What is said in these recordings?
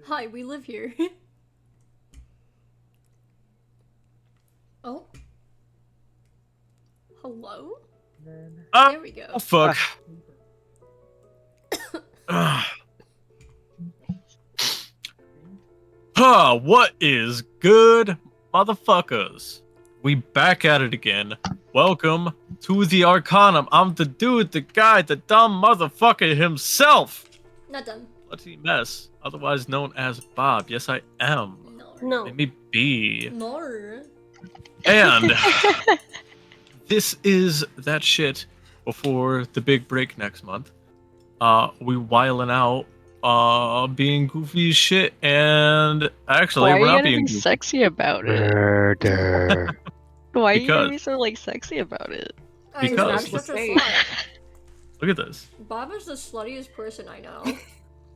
Hi, we live here. Oh. Hello? There we go. Oh, fuck. What is good, motherfuckers? We back at it again. Welcome to the Arcanum. I'm the dude, the guy, the dumb motherfucker himself. Not done. Bloody Mess, otherwise known as Bob. Yes, I am. No. Let me be. No. And this is that shit before the big break next month. We whiling out, being goofy as shit, and actually Why we're are you not gonna being be goofy. sexy about it? Murder. Why are you gonna Because- be so like sexy about it? Because- I'm such a slut. Look at this. Bob is the sluttiest person I know.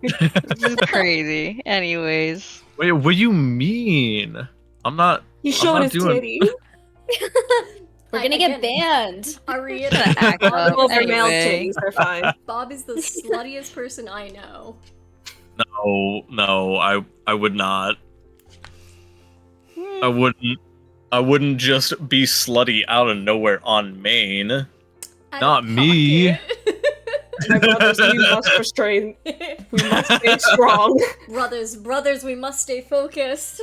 This is crazy. Anyways, Wait, what do you mean? I'm not. He's I'm showing not his doing- titty. We're gonna get banned. I reiterate, act up. Bob, Well, their male Anyway. titties are fine. Bob is the sluttiest person I know. No, I would not. Hmm. I wouldn't just be slutty out of nowhere on Maine. I Not don't me. cock it. My brothers, we must restrain. We must stay strong. brothers, we must stay focused.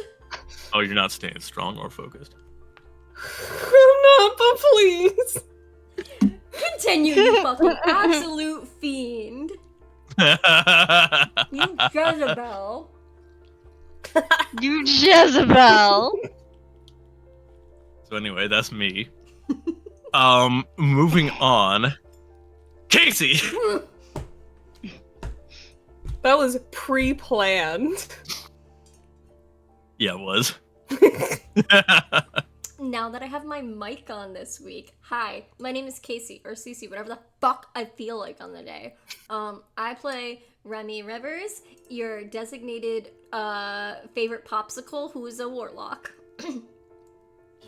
Oh, you're not staying strong or focused. I'm not, but please. Continue, you fucking absolute fiend. You Jezebel. You Jezebel! So anyway, that's me. Moving on. Casey! That was pre-planned. Yeah, it was. Now that I have my mic on this week, hi, my name is Casey, or Cece, whatever the fuck I feel like on the day. I play Remy Rivers, your designated favorite popsicle, who is a warlock.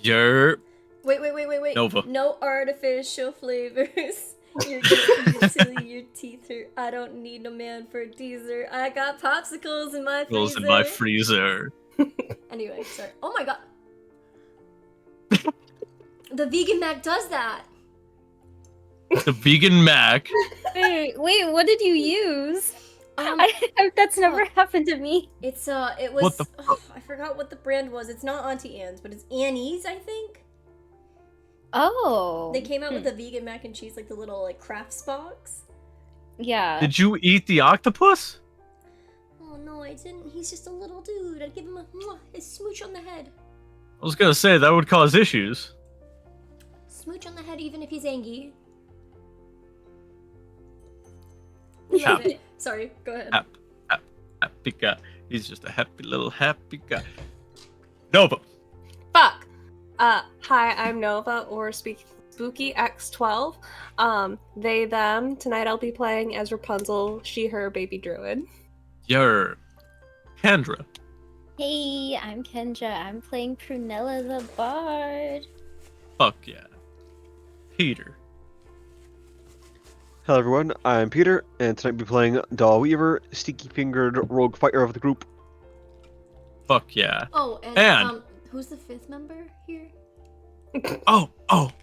You're... Wait. Nova. No artificial flavors. You're gonna eat till your teeth hurt. I don't need no man for a teaser. I got popsicles in my Rolls freezer. in my freezer. Anyway, sorry. Oh my god. The vegan mac does that. The vegan mac. Wait, what did you use? That's never happened to me. It's it was What the fuck? I forgot what the brand was. It's not Auntie Anne's, but it's Annie's, I think. Oh. They came out with the vegan mac and cheese, like the little like crafts box. Yeah. Did you eat the octopus? Oh no, I didn't. He's just a little dude. I'd give him a smooch on the head. I was gonna say, that would cause issues. Smooch on the head, even if he's angry. Yeah. Love it. Sorry, go ahead. Happy guy. He's just a happy guy. Nova. Fuck. Hi, I'm Nova, or Spooky X12. They, them. Tonight I'll be playing as Rapunzel, she, her, baby druid. You're... Kendra. Hey, I'm Kendra. I'm playing Prunella the Bard. Fuck yeah. Peter. Hello everyone, I'm Peter, and tonight we'll be playing Daw Weaver, sticky-fingered rogue fighter of the group. Fuck yeah. Oh, and And- who's the fifth member here? Oh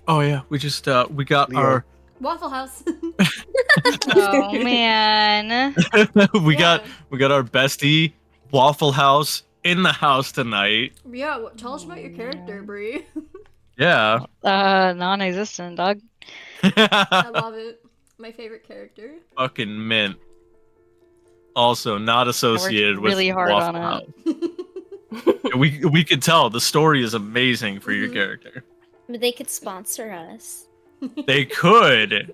yeah. We just, we got Leo. our... Waffle House. Oh man. we Yeah. got our bestie, Waffle House, in the house tonight. Yeah, tell us about your character, Bree. Yeah. Non-existent, dog. I love it. My favorite character. Fucking mint. Also, not associated with really hard Waffle on House. We could tell the story is amazing for your Mhm. character. They could sponsor us. They could.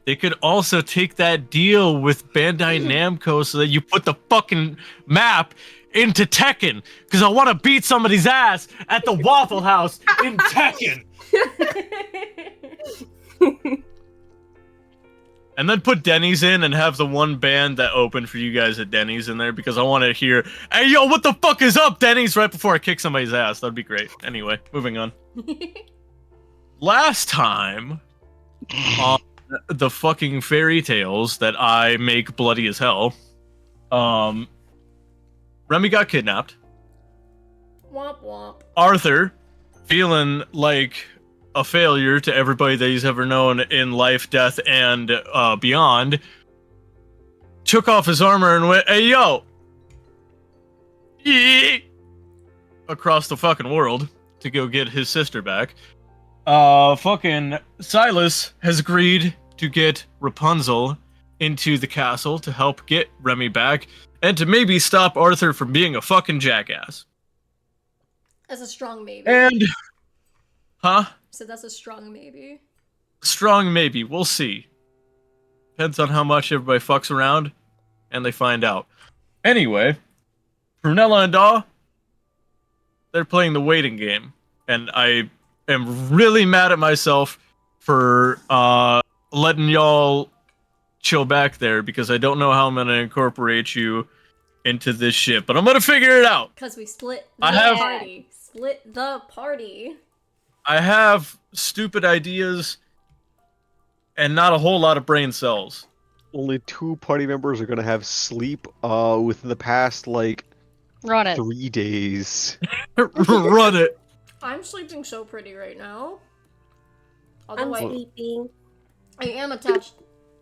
They could also take that deal with Bandai Namco so that you put the fucking map into Tekken. Because I want to beat somebody's ass at the Waffle House in Tekken. And then put Denny's in and have the one band that opened for you guys at Denny's in there because I want to hear, hey, yo, what the fuck is up, Denny's, right before I kick somebody's ass. That'd be great. Anyway, moving on. Last time on the fucking fairy tales that I make bloody as hell, Remy got kidnapped. Womp womp. Arthur, feeling like a failure to everybody that he's ever known in life, death, and beyond, took off his armor and went, "Hey, yo!" Yee! Across the fucking world to go get his sister back. Fucking Silas has agreed to get Rapunzel into the castle to help get Remy back and to maybe stop Arthur from being a fucking jackass. That's a strong maybe. And, huh? So that's a strong maybe. Strong maybe. We'll see. Depends on how much everybody fucks around and they find out. Anyway, Prunella and Daw, they're playing the waiting game. And I am really mad at myself for letting y'all chill back there because I don't know how I'm going to incorporate you into this shit. But I'm going to figure it out. Because we split the party. Split the party. I have stupid ideas and not a whole lot of brain cells. Only 2 party members are gonna have sleep within the past, like, Run it. 3 days. Run it. I'm sleeping so pretty right now. I'm Although sleeping. I am attached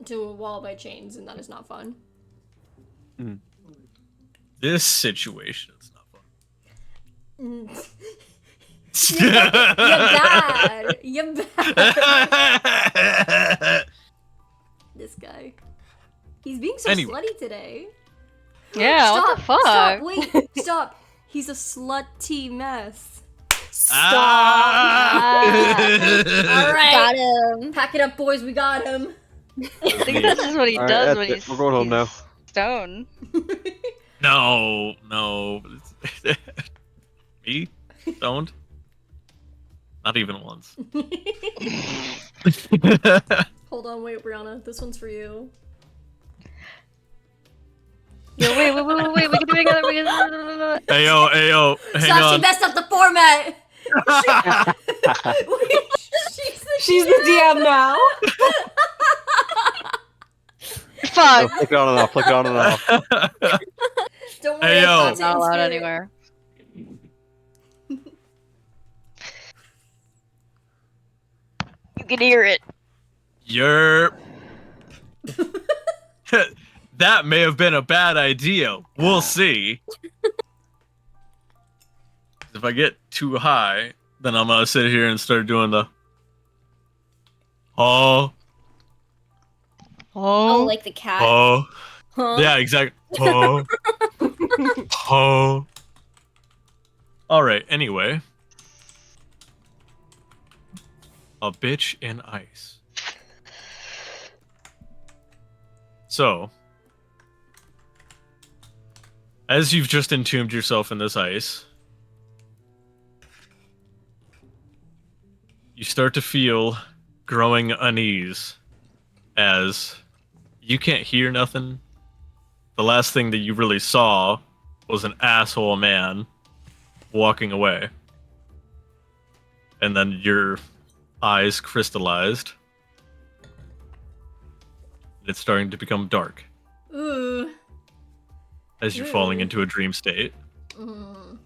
to a wall by chains, and that is not fun. This situation is not fun. You're bad. You're bad. This guy. He's being so Anyway. slutty today. Yeah, Stop, what the fuck? Stop, wait, stop. He's a slutty mess. Ah! Alright. Got him. Pack it up, boys. We got him. I think this is what he Alright, does that's when it. he's We're going home now. stoned. No. Me? Stoned? Not even once. Hold on, wait, Brianna. This one's for you. Yo, wait, we can do it together. Ayo, hang Stop, on. she messed up the format! She's the DM now. Fuck. Flick it on and off, flick it on and off. Don't worry, Hey, yo. it's Not allowed spirit. anywhere. You can hear it. You're... That may have been a bad idea. We'll see. If I get too high, then I'm gonna sit here and start doing the... Oh, Oh, like the cat. oh. Huh? Yeah, exactly. Oh. Oh. Alright, anyway. A bitch in ice. So, as you've just entombed yourself in this ice, you start to feel growing unease as you can't hear nothing. The last thing that you really saw was an asshole man walking away. And then your eyes crystallized. It's starting to become dark Ooh. as you're falling Ooh. into a dream state. Mm.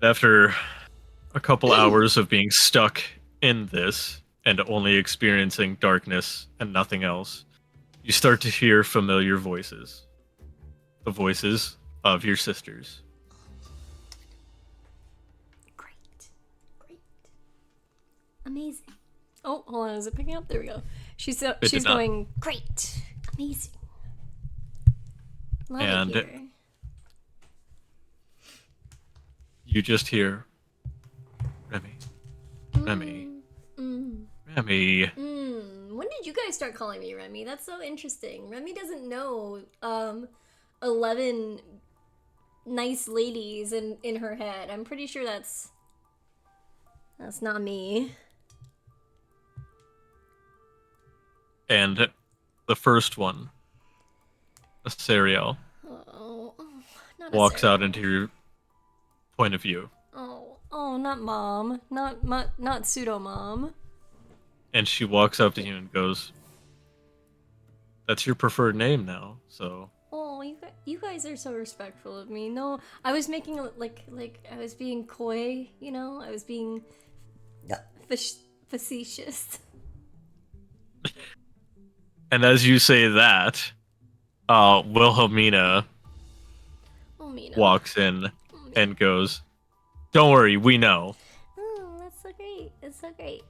After a couple hours of being stuck in this and only experiencing darkness and nothing else, you start to hear familiar voices. The voices of your sisters. Great. Amazing. Oh, hold on. Is it picking up? There we go. She's did not. going, great. Amazing. Love And- it here. You just hear Remy. Remy. Remy. When did you guys start calling me Remy? That's so interesting. Remy doesn't know 11 nice ladies in her head. I'm pretty sure that's not me. And the first one, Asariel, Oh, not walks Sarah. out into your point of view. Oh, not mom. Not pseudo mom. And she walks up to you and goes, That's your preferred name now. So Oh, you guys are so respectful of me. No, I was making like I was being coy, you know. I was being facetious. and as you say that, Wilhelmina Oh, Mina. walks in Oh, Mina. and goes, "Don't worry, we know." Oh, that's so great. It's so great.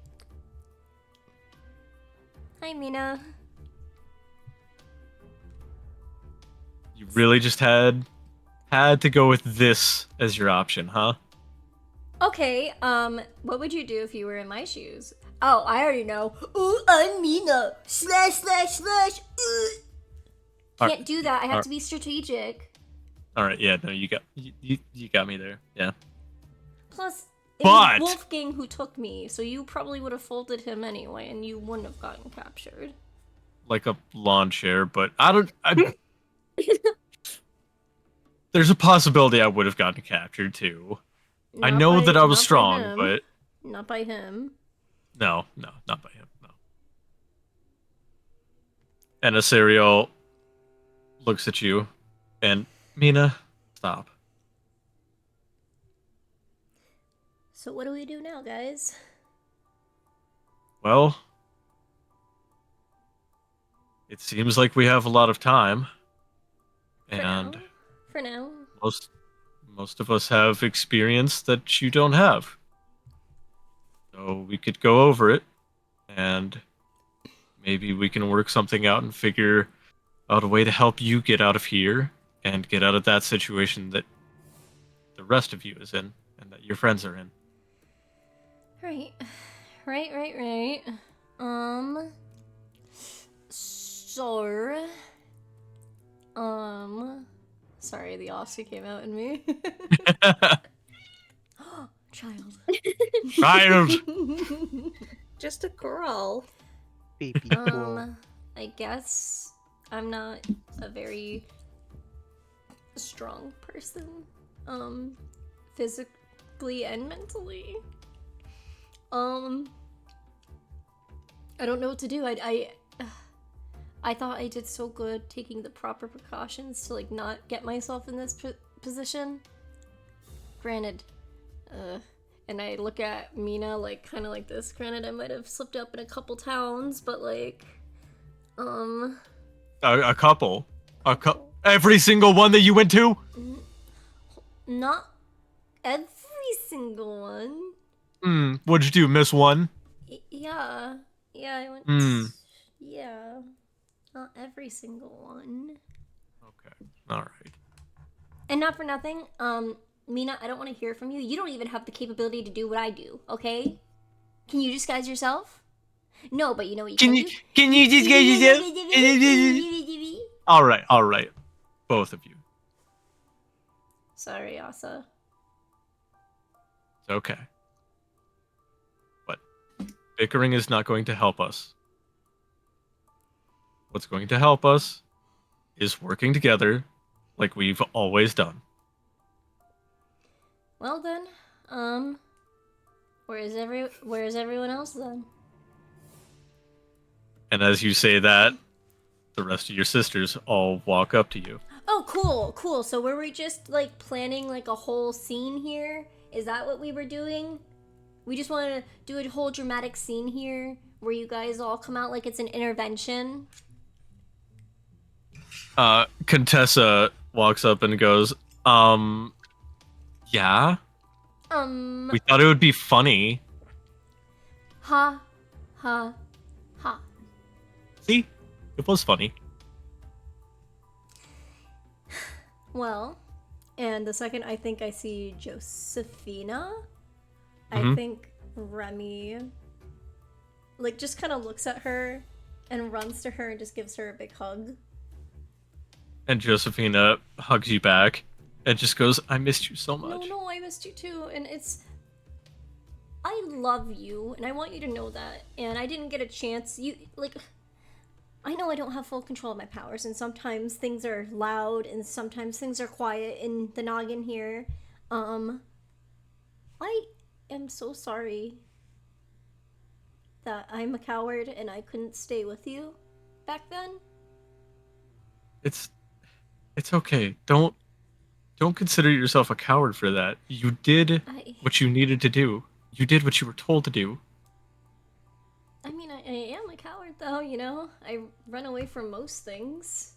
Hi, Mina. You really just had to go with this as your option, huh? Okay, what would you do if you were in my shoes? Oh, I already know. Ooh, I'm Mina. Slash, slash, slash. Can't do that. I have to be strategic. All right, yeah, no, you got me there. Yeah. Plus, it But- was Wolfgang who took me, so you probably would have folded him anyway, and you wouldn't have gotten captured. Like a lawn chair, but there's a possibility I would have gotten captured too. I Not know by- that I was not by strong, him. but Not by him. no, not by him. No. And Asariel looks at you, and Mina, stop. So what do we do now, guys? Well, it seems like we have a lot of time, and For now. most of us have experience that you don't have. So we could go over it, and maybe we can work something out and figure out a way to help you get out of here and get out of that situation that the rest of you is in and that your friends are in. Right. So, sorry, the Aussie came out in me. Child. Child! Just a girl. Baby girl. I guess I'm not a very strong person, physically and mentally. I don't know what to do. I thought I did so good taking the proper precautions to like not get myself in this position. Granted, and I look at Mina like kind of like this. Granted, I might have slipped up in a couple towns, but like, A couple. Every single one that you went to? not every single one. What'd you do, miss one? Yeah, I went. Yeah, not every single one. Okay, alright. And not for nothing, Mina, I don't want to hear from you. You don't even have the capability to do what I do, okay? Can you disguise yourself? No, but you know what you can do? Can you disguise yourself? Alright. Both of you. Sorry, Asa. It's okay. But bickering is not going to help us. What's going to help us is working together like we've always done. Well then, where's everyone else then? And as you say that, the rest of your sisters all walk up to you. Oh, cool. So were we just like planning like a whole scene here? Is that what we were doing? We just want to do a whole dramatic scene here where you guys all come out like it's an intervention? Contessa walks up and goes, yeah? We thought it would be funny. Ha. See? It was funny. Well, and the second I think I see Josephina, Mhm. I think Remy, like, just kind of looks at her and runs to her and just gives her a big hug. And Josephina hugs you back and just goes, I missed you so much. No, I missed you too, and I love you, and I want you to know that, and I didn't get a chance, I know I don't have full control of my powers, and sometimes things are loud, and sometimes things are quiet in the noggin here. I am so sorry that I'm a coward and I couldn't stay with you back then. It's okay. Don't consider yourself a coward for that. You did what you needed to do. You did what you were told to do. I mean, I am a coward, though, you know? I run away from most things.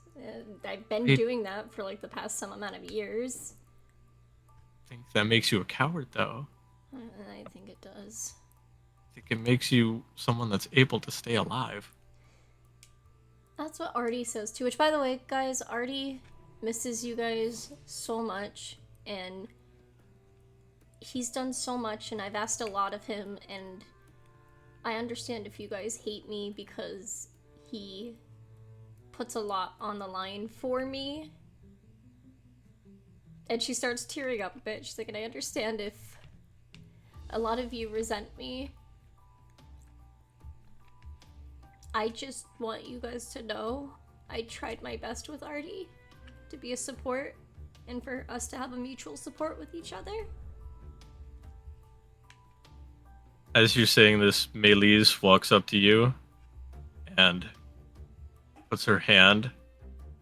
I've been doing that for, like, the past some amount of years. I think that makes you a coward, though. I think it does. I think it makes you someone that's able to stay alive. That's what Artie says, too. Which, by the way, guys, Artie misses you guys so much, and he's done so much, and I've asked a lot of him, and I understand if you guys hate me because he puts a lot on the line for me. And she starts tearing up a bit. She's like, and I understand if a lot of you resent me. I just want you guys to know I tried my best with Artie to be a support and for us to have a mutual support with each other. As you're saying this, Melis walks up to you and puts her hand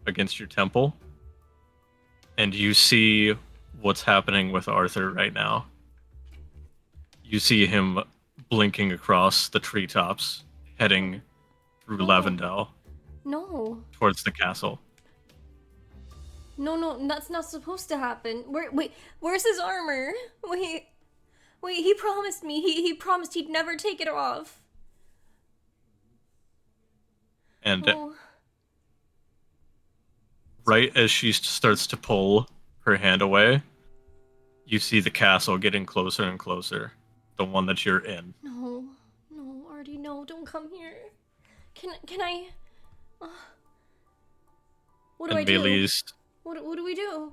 against your temple. And you see what's happening with Arthur right now. You see him blinking across the treetops, heading through Lavendel No. towards the castle. No, that's not supposed to happen. Wait, where's his armor? Wait, he promised me. He promised he'd never take it off. And Oh. right as she starts to pull her hand away, you see the castle getting closer and closer. The one that you're in. No, Artie, no, don't come here. Can I? What do I do? Melis, What do we do?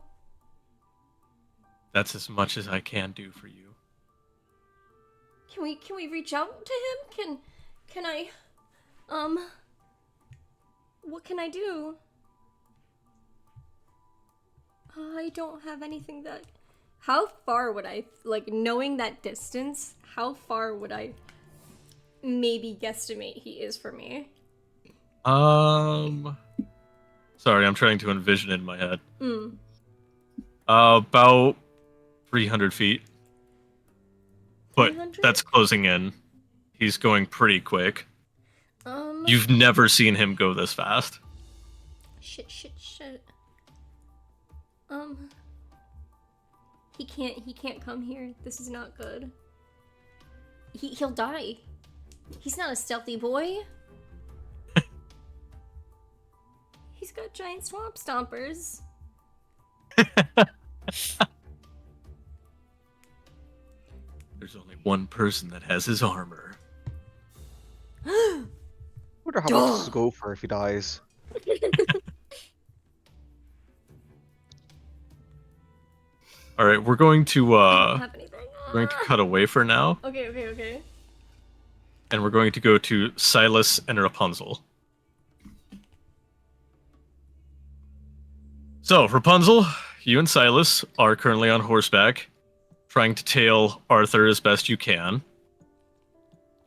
that's as much as I can do for you. Can we reach out to him? Can I? What can I do? I don't have anything that. How far would I, like, knowing that distance, how far would I maybe guesstimate he is for me? Sorry, I'm trying to envision it in my head. Hmm. About 300 feet. But 300? that's closing in. He's going pretty quick. Um. You've never seen him go this fast. Shit. He can't come here. This is not good. He'll die. He's not a stealthy boy. He's got giant swamp stompers. There's only one person that has his armor. Wonder how much this will go for if he dies. All right, we're going to I don't have anything. cut away for now, Okay. and we're going to go to Silas and Rapunzel. So, Rapunzel, you and Silas are currently on horseback, trying to tail Arthur as best you can,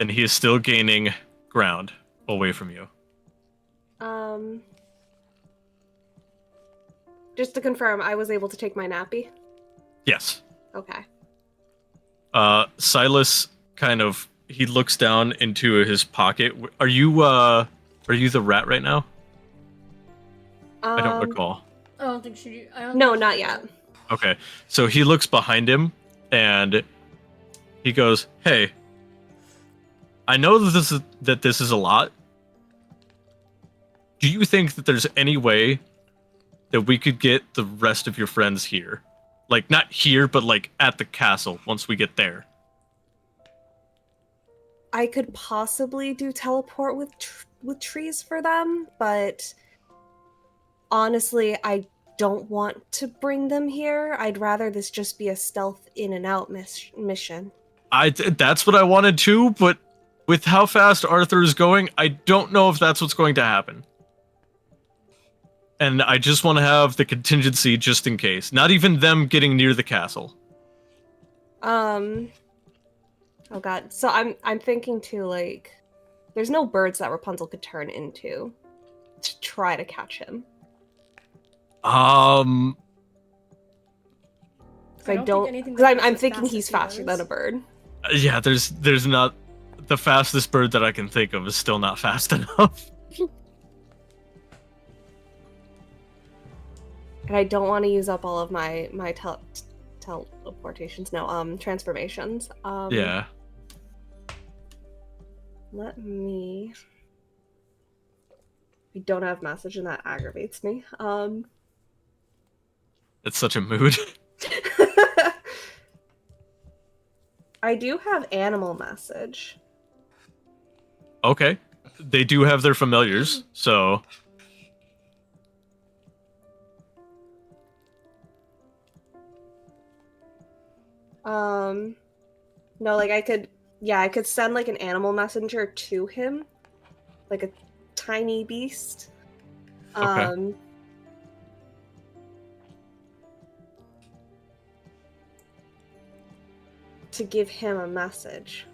and he is still gaining ground away from you. Just to confirm, I was able to take my nappy. Yes. Okay. Silas he looks down into his pocket. Are you the rat right now? I don't recall. I don't think she. No, not yet. Okay, so he looks behind him and he goes, "Hey, I know that this is a lot. Do you think that there's any way that we could get the rest of your friends here? Like, not here, but like at the castle once we get there." I could possibly do teleport with trees for them, but honestly, I don't want to bring them here. I'd rather this just be a stealth in and out mission. That's what I wanted too, but with how fast Arthur is going, I don't know if that's what's going to happen. And I just want to have the contingency just in case. Not even them getting near the castle. Oh god. So I'm thinking too, like, there's no birds that Rapunzel could turn into to try to catch him. Um, 'Cause I think don't. anything Because that I'm goes as thinking fast he's as faster yours. than a bird. yeah, there's not the fastest bird that I can think of is still not fast enough. And I don't want to use up all of my teleportations. No, transformations. Yeah. Let me. I don't have message, and that aggravates me. It's such a mood. I do have animal message. Okay. They do have their familiars, so No, like I could send like an animal messenger to him, like a tiny beast. Okay. To give him a message.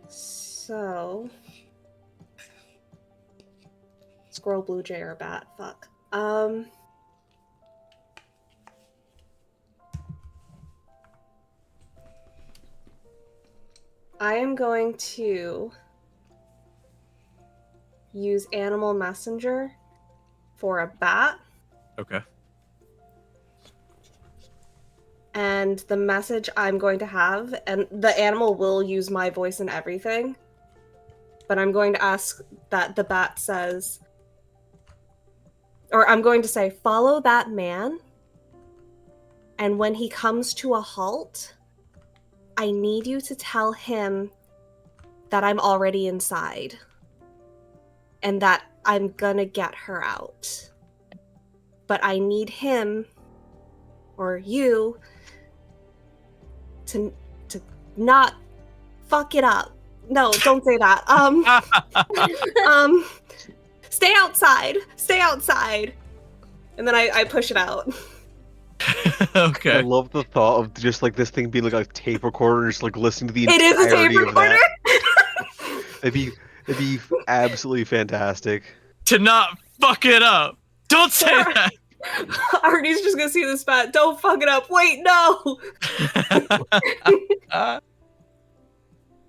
So squirrel, blue jay, or bat, fuck. I am going to use animal messenger for a bat. okay. And the message I'm going to have, and the animal will use my voice and everything, but I'm going to ask that the bat says, or I'm going to say, follow that man, and when he comes to a halt, I need you to tell him that I'm already inside, and that I'm gonna get her out. But I need him, or you, to not fuck it up. No, don't say that. Stay outside. Stay outside. And then I push it out. I Okay. love the thought of just like this thing being like a tape recorder, just like listening to the It is a tape entirety of recorder. that. It'd be absolutely fantastic. To not fuck it up. Don't say that. Arnie's just gonna see this bat. Don't fuck it up. Wait, no.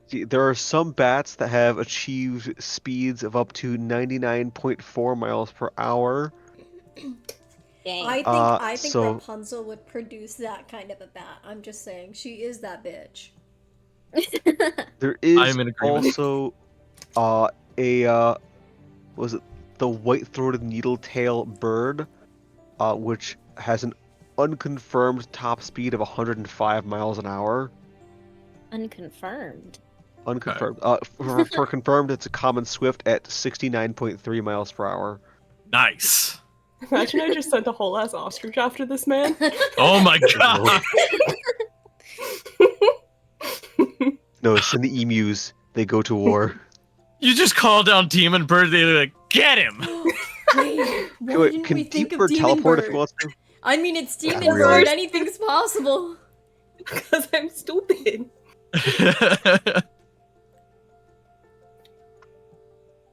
See, there are some bats that have achieved speeds of up to 99.4 miles per hour. Dang. I think so- Rapunzel would produce that kind of a bat. I'm just saying, she is that bitch. There is I'm in agreement. also was it the white-throated needle-tail bird, which has an unconfirmed top speed of 105 miles an hour. Unconfirmed. Unconfirmed. For confirmed, it's a common swift at 69.3 miles per hour. Nice. Imagine I just sent a whole ass ostrich after this man. Oh my god. No, send the emus. They go to war. You just call down Demon Bird, they're like, get him! Wait, why Wait, didn't can we think Deep of Bird Demon teleport Bird? if he wants to? I mean, it's Demon really? Bird. Anything's possible. Because I'm stupid.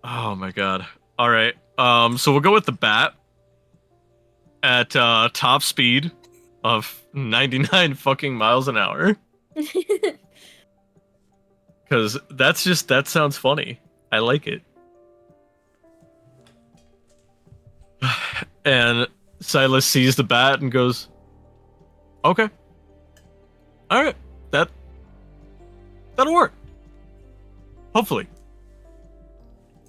Oh my god. Alright. So we'll go with the bat at top speed of 99 fucking miles an hour. Cause that sounds funny. I like it. And Silas sees the bat and goes, okay. Alright. That'll work. Hopefully.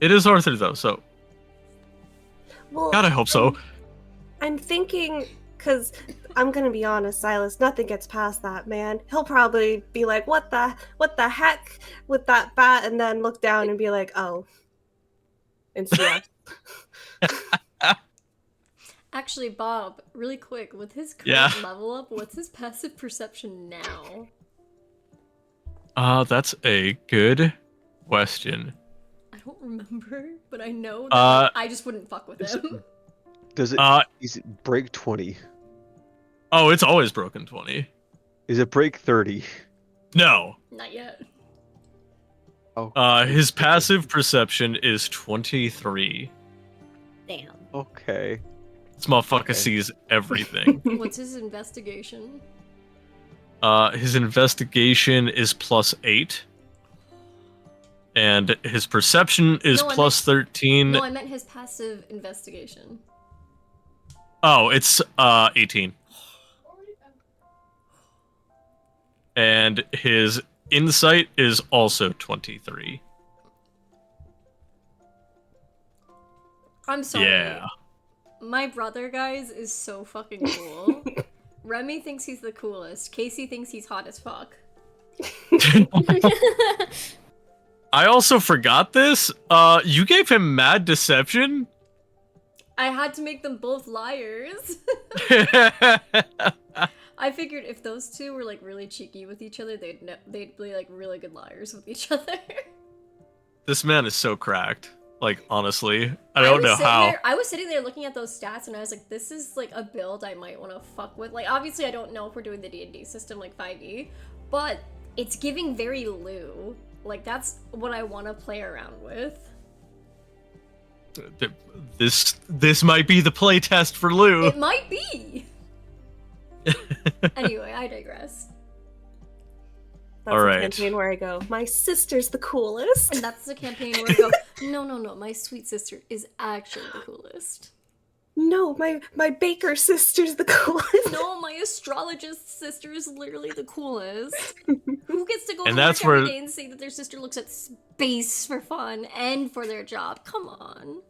It is Arthur though, so Well, God, I hope so. I'm thinking, because I'm gonna be honest, Silas, nothing gets past that man. He'll probably be like, what the heck with that bat, and then look down and be like, oh. And see us. Actually, Bob, really quick, with his current Yeah. level up, what's his passive perception now? That's a good question. I don't remember, but I know that like, I just wouldn't fuck with him. Does it? Is it break 20? Oh, it's always broken 20. Is it break 30? No. Not yet. Oh. His passive perception is 23. Damn. Okay. This motherfucker Okay. sees everything. What's his investigation? His investigation is +8. And his perception is No, I plus 13. No, I meant his passive investigation. Oh, it's 18. And his insight is also 23. I'm sorry. Yeah. My brother, guys, is so fucking cool. Remy thinks he's the coolest. Casey thinks he's hot as fuck. I also forgot this. You gave him mad deception? I had to make them both liars. I figured if those two were like really cheeky with each other, they'd be like really good liars with each other. This man is so cracked. Like, honestly. I don't know how. I was sitting there looking at those stats and I was like, this is like a build I might want to fuck with. Like, obviously I don't know if we're doing the D&D system like 5e, but it's giving very Lou. Like, that's what I want to play around with. This might be the playtest for Lou. It might be! Anyway, I digress. That's All a right. campaign where I go, my sister's the coolest. And that's the campaign where I go, no, my sweet sister is actually the coolest. No, my baker sister's the coolest. No, my astrologist sister is literally the coolest. Who gets to go And to that's work every where- day and say that their sister looks at space for fun and for their job? Come on.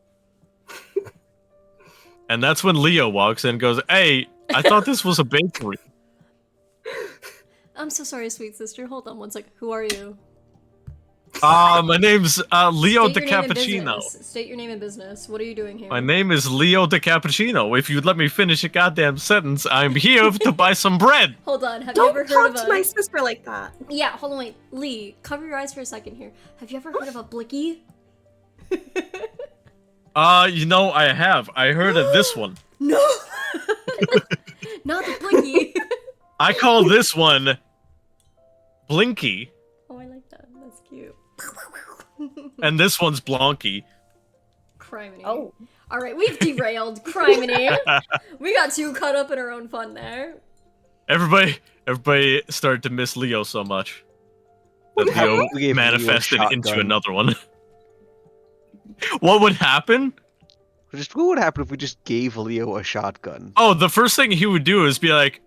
And that's when Leo walks in and goes, hey, I thought this was a bakery. I'm so sorry, sweet sister. Hold on one sec. Who are you? My name's Leo State your name and DiCappuccino. business. State your name and business. What are you doing here? My name is Leo DiCappuccino. If you'd let me finish a goddamn sentence, I'm here to buy some bread. Hold on. Have Don't you ever talk heard of to a... my sister like that. Yeah, hold on, wait. Lee, cover your eyes for a second here. Have you ever heard of a blicky? You know, I have. I heard of this one. No! Not the blicky. I call this one Blinky, Oh, I like that. That's cute. and this one's Blonky. Criminy. Oh. Alright, we've derailed. Criminy. We got too caught up in our own fun there. Everybody started to miss Leo so much that We Leo gave Leo a manifested into shotgun. another one. What would happen? What would happen if we just gave Leo a shotgun? Oh, the first thing he would do is be like,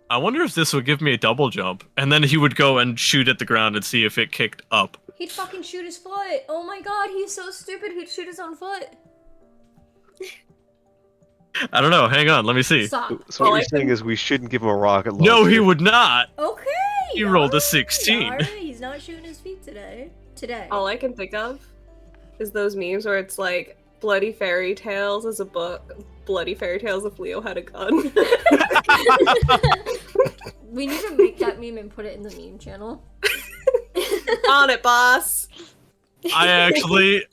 I wonder if this would give me a double jump. And then he would go and shoot at the ground and see if it kicked up. He'd fucking shoot his foot. Oh my god, he's so stupid. He'd shoot his own foot. I don't know. Hang on. Let me see. Stop. So what Well, you're I saying is we shouldn't give him a rocket launcher. No, he would not. Okay. He rolled a alright, 16. alright, he's not shooting his feet today. All I can think of is those memes where it's like Bloody Fairy Tales as a book, Bloody Fairy Tales if Leo had a gun. We need to make that meme and put it in the meme channel. On it, boss. I actually,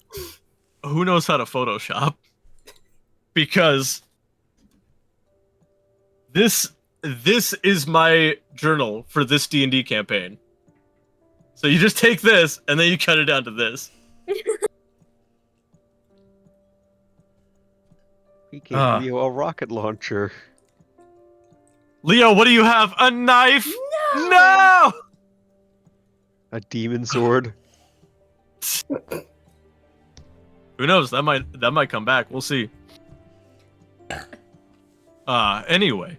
who knows how to Photoshop? Because this is my journal for this D&D campaign. So you just take this and then you cut it down to this. We gave Leo a rocket launcher. Leo, what do you have? A knife? No! A demon sword. Who knows? That might come back. We'll see. Anyway.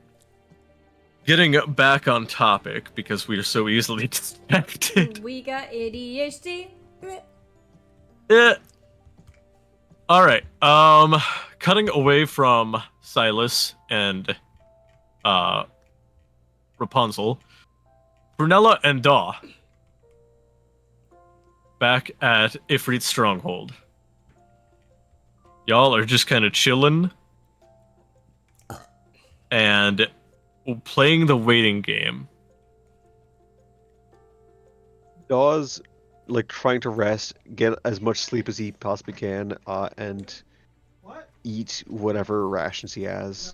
Getting back on topic because we are so easily distracted. We got ADHD. Yeah. All right. Cutting away from Silas and Rapunzel, Prunella and Daw back at Ifrit's stronghold. Y'all are just kind of chilling and playing the waiting game. Daw's like trying to rest, get as much sleep as he possibly can, and eat whatever rations he has.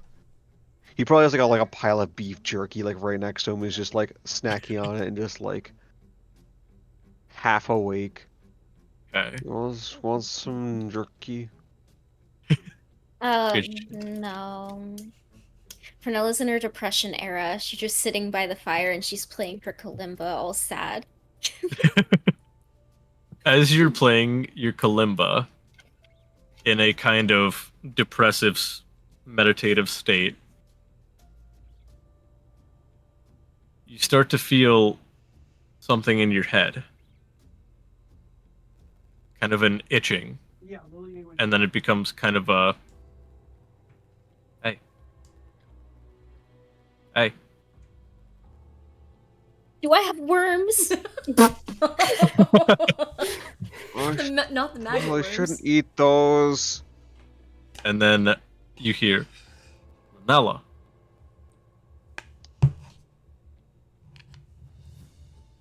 He probably has like a pile of beef jerky like right next to him. He's just like snacking on it and just like half awake. Okay. Want some jerky? No. Prunella's in her depression era. She's just sitting by the fire and she's playing her kalimba, all sad. As you're playing your kalimba in a kind of depressive, meditative state, you start to feel something in your head. Kind of an itching. And then it becomes kind of a... Hey. Hey. Do I have worms? Not the magic Oh, I worms. shouldn't eat those. And then you hear Prunella.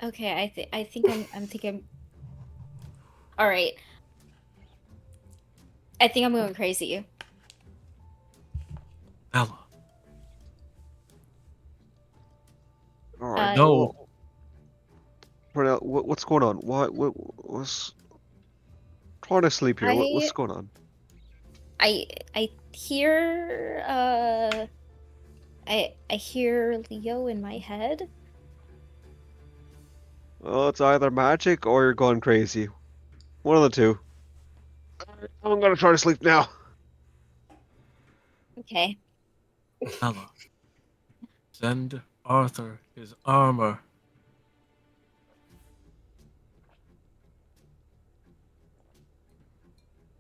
Okay, I think I'm thinking. All right. I think I'm going crazy. Prunella. All right. No. Prunella, what's going on? What's trying to sleep here? What's going on? I hear I hear Leo in my head. Well, it's either magic or you're going crazy. One of the two. I'm gonna try to sleep now. Okay. Prunella. Send Arthur his armor.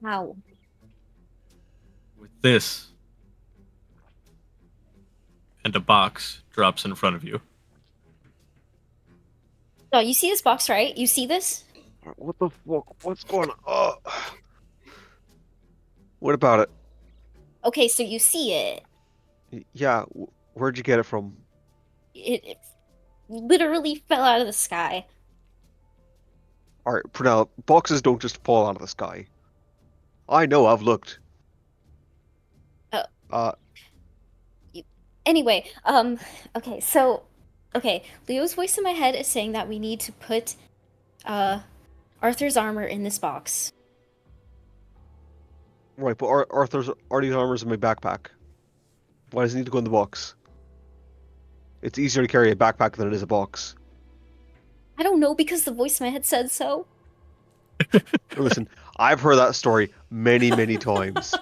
How? With this. And a box drops in front of you. Oh, you see this box, right? You see this? What the fuck? What's going on? Oh. What about it? Okay, so you see it. Yeah, where'd you get it from? It literally fell out of the sky. Alright, Prunella, boxes don't just fall out of the sky. I know, I've looked. Anyway, okay, so, okay, Leo's voice in my head is saying that we need to put, Arthur's armor in this box. Right, but Arthur's armor's in my backpack. Why does it need to go in the box? It's easier to carry a backpack than it is a box. I don't know, because the voice in my head said so. Listen, I've heard that story many, many times.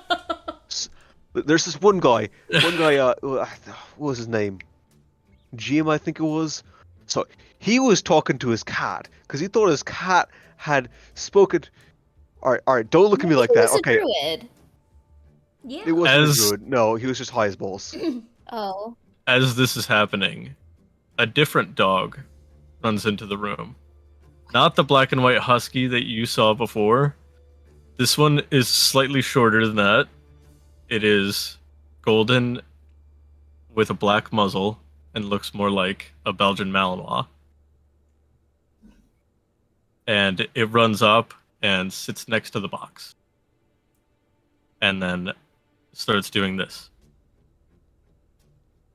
There's this one guy, what was his name? Jim, I think it was. So, he was talking to his cat, because he thought his cat had spoken... Alright, don't look at me like that, okay. He was a druid. Yeah. It wasn't As- good. No, he was just high as balls. Oh. As this is happening, a different dog runs into the room. Not the black and white husky that you saw before. This one is slightly shorter than that. It is golden with a black muzzle and looks more like a Belgian Malinois. And it runs up and sits next to the box. And then starts doing this.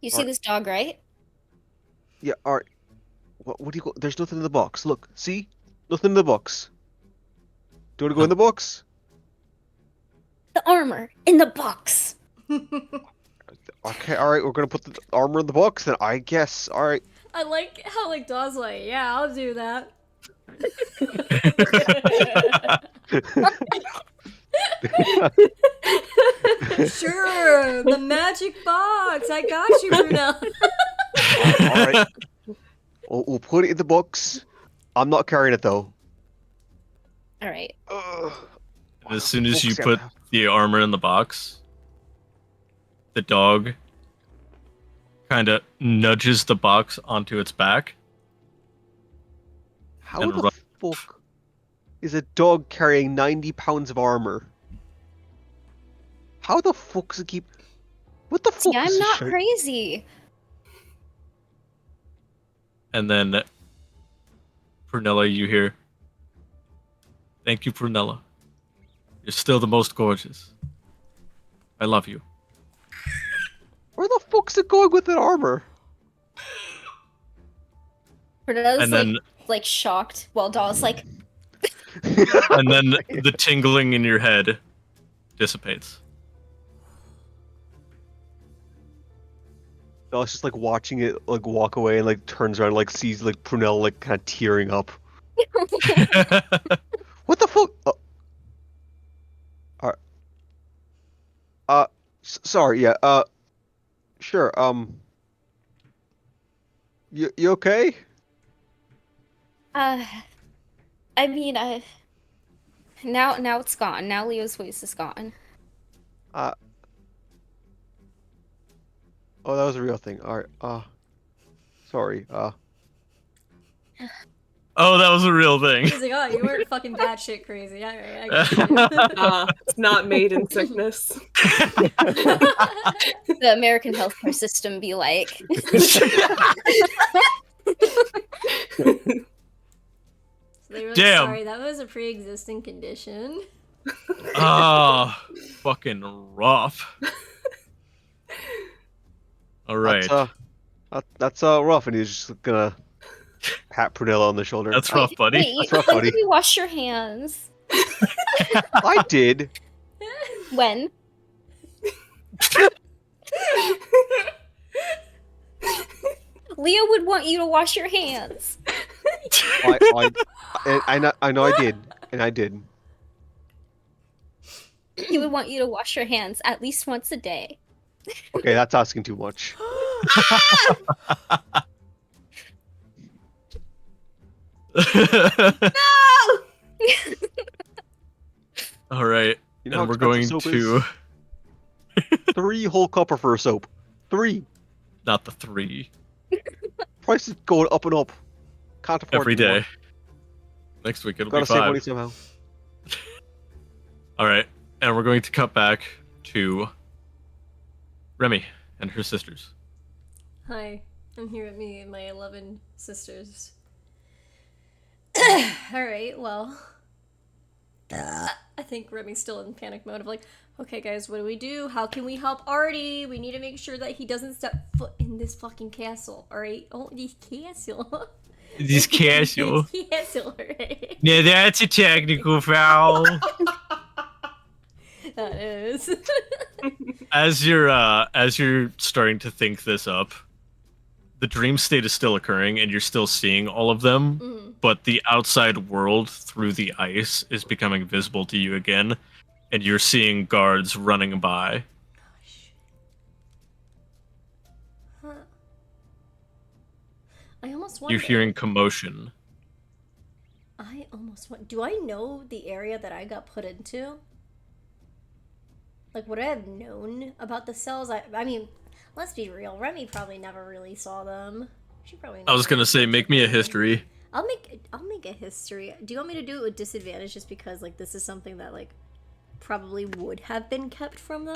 You see this dog, right? Yeah, alright. What do you go? There's nothing in the box. Look, see? Nothing in the box. Do you want to go in the box? The armor in the box. Okay, alright, we're gonna put the armor in the box then, I guess. Alright. I like how like Daw's like, yeah, I'll do that. Sure, the magic box. I got you, Brunel. Alright. We'll put it in the box. I'm not carrying it though. All right. As soon as you Box, put yeah. the armor in the box, the dog kind of nudges the box onto its back. How and the run- fuck is a dog carrying 90 pounds of armor? How the fuck does it keep... What the fuck See, is I'm this not shit? crazy. And then, Prunella, you hear, "Thank you, Prunella. You're still the most gorgeous. I love you." Where the fuck's it going with that armor? Brunella's And then, like shocked, while Daw's like, and then the tingling in your head dissipates. Daw's just like watching it like walk away and like turns around and, like sees like Prunella like kind of tearing up. What the fuck? Alright. Sorry, yeah, sure, you okay? I mean, now it's gone. Now Leo's voice is gone. Oh, that was a real thing. Alright, sorry, Oh, that was a real thing. He's like, oh, you weren't fucking batshit crazy. All right, I get you. It's not made in sickness. The American healthcare system be like, They were Damn. sorry, that was a pre-existing condition. Ah, fucking rough. All right. That's rough, and he's just gonna pat Prunella on the shoulder. That's rough, buddy. wait, That's rough, when buddy. did you wash your hands? I did. When? Leo would want you to wash your hands. I know I did, and I did. He would want you to wash your hands at least once a day. Okay, that's asking too much. All right. You know And how we're going expensive soap to is? 3 whole copper for a soap. 3. not the 3 Price is going up and up. Can't afford every it anymore. day. Next week it'll Gotta be save 5. money somehow. All right, and we're going to cut back to Remy and her sisters. Hi, I'm here with me and my 11 sisters. Alright, well. I think Remy's still in panic mode of like, okay guys, what do we do? How can we help Artie? We need to make sure that he doesn't step foot in this fucking castle, alright? Oh, this castle. This castle. This castle, right? Yeah, that's a technical foul. That is. As you're starting to think this up, the dream state is still occurring, and you're still seeing all of them. Mm. But the outside world through the ice is becoming visible to you again, and you're seeing guards running by. Huh. I almost wonder. You're hearing commotion. I almost want. Do I know the area that I got put into? Like, would I have known about the cells? I mean, let's be real. Remy probably never really saw them. She probably. I was gonna say, make me a history. I'll make a history. Do you want me to do it with disadvantage just because like this is something that like probably would have been kept from them?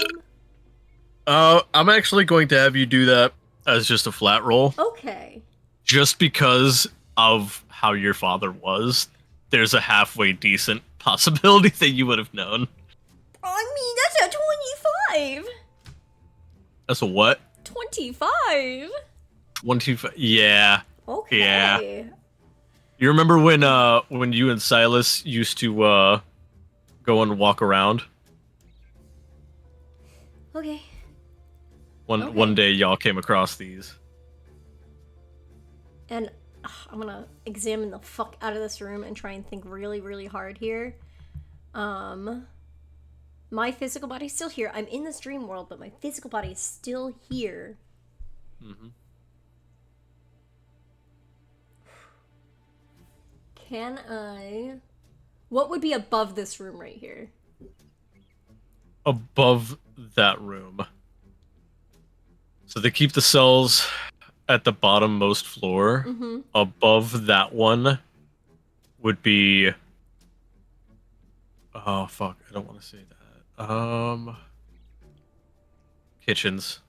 I'm actually going to have you do that as just a flat roll. Okay. Just because of how your father was, there's a halfway decent possibility that you would have known. I mean, that's a 25. That's a what? 25. 25. Yeah. Okay. Yeah. You remember when you and Silas used to go and walk around? Okay. One day y'all came across these. And I'm gonna examine the fuck out of this room and try and think really, really hard here. My physical body's still here. I'm in this dream world, but my physical body is still here. Mm-hmm. Can I... What would be above this room right here? Above that room. So they keep the cells at the bottommost floor. Mm-hmm. Above that one would be... Oh, fuck. I don't want to say that. Kitchens.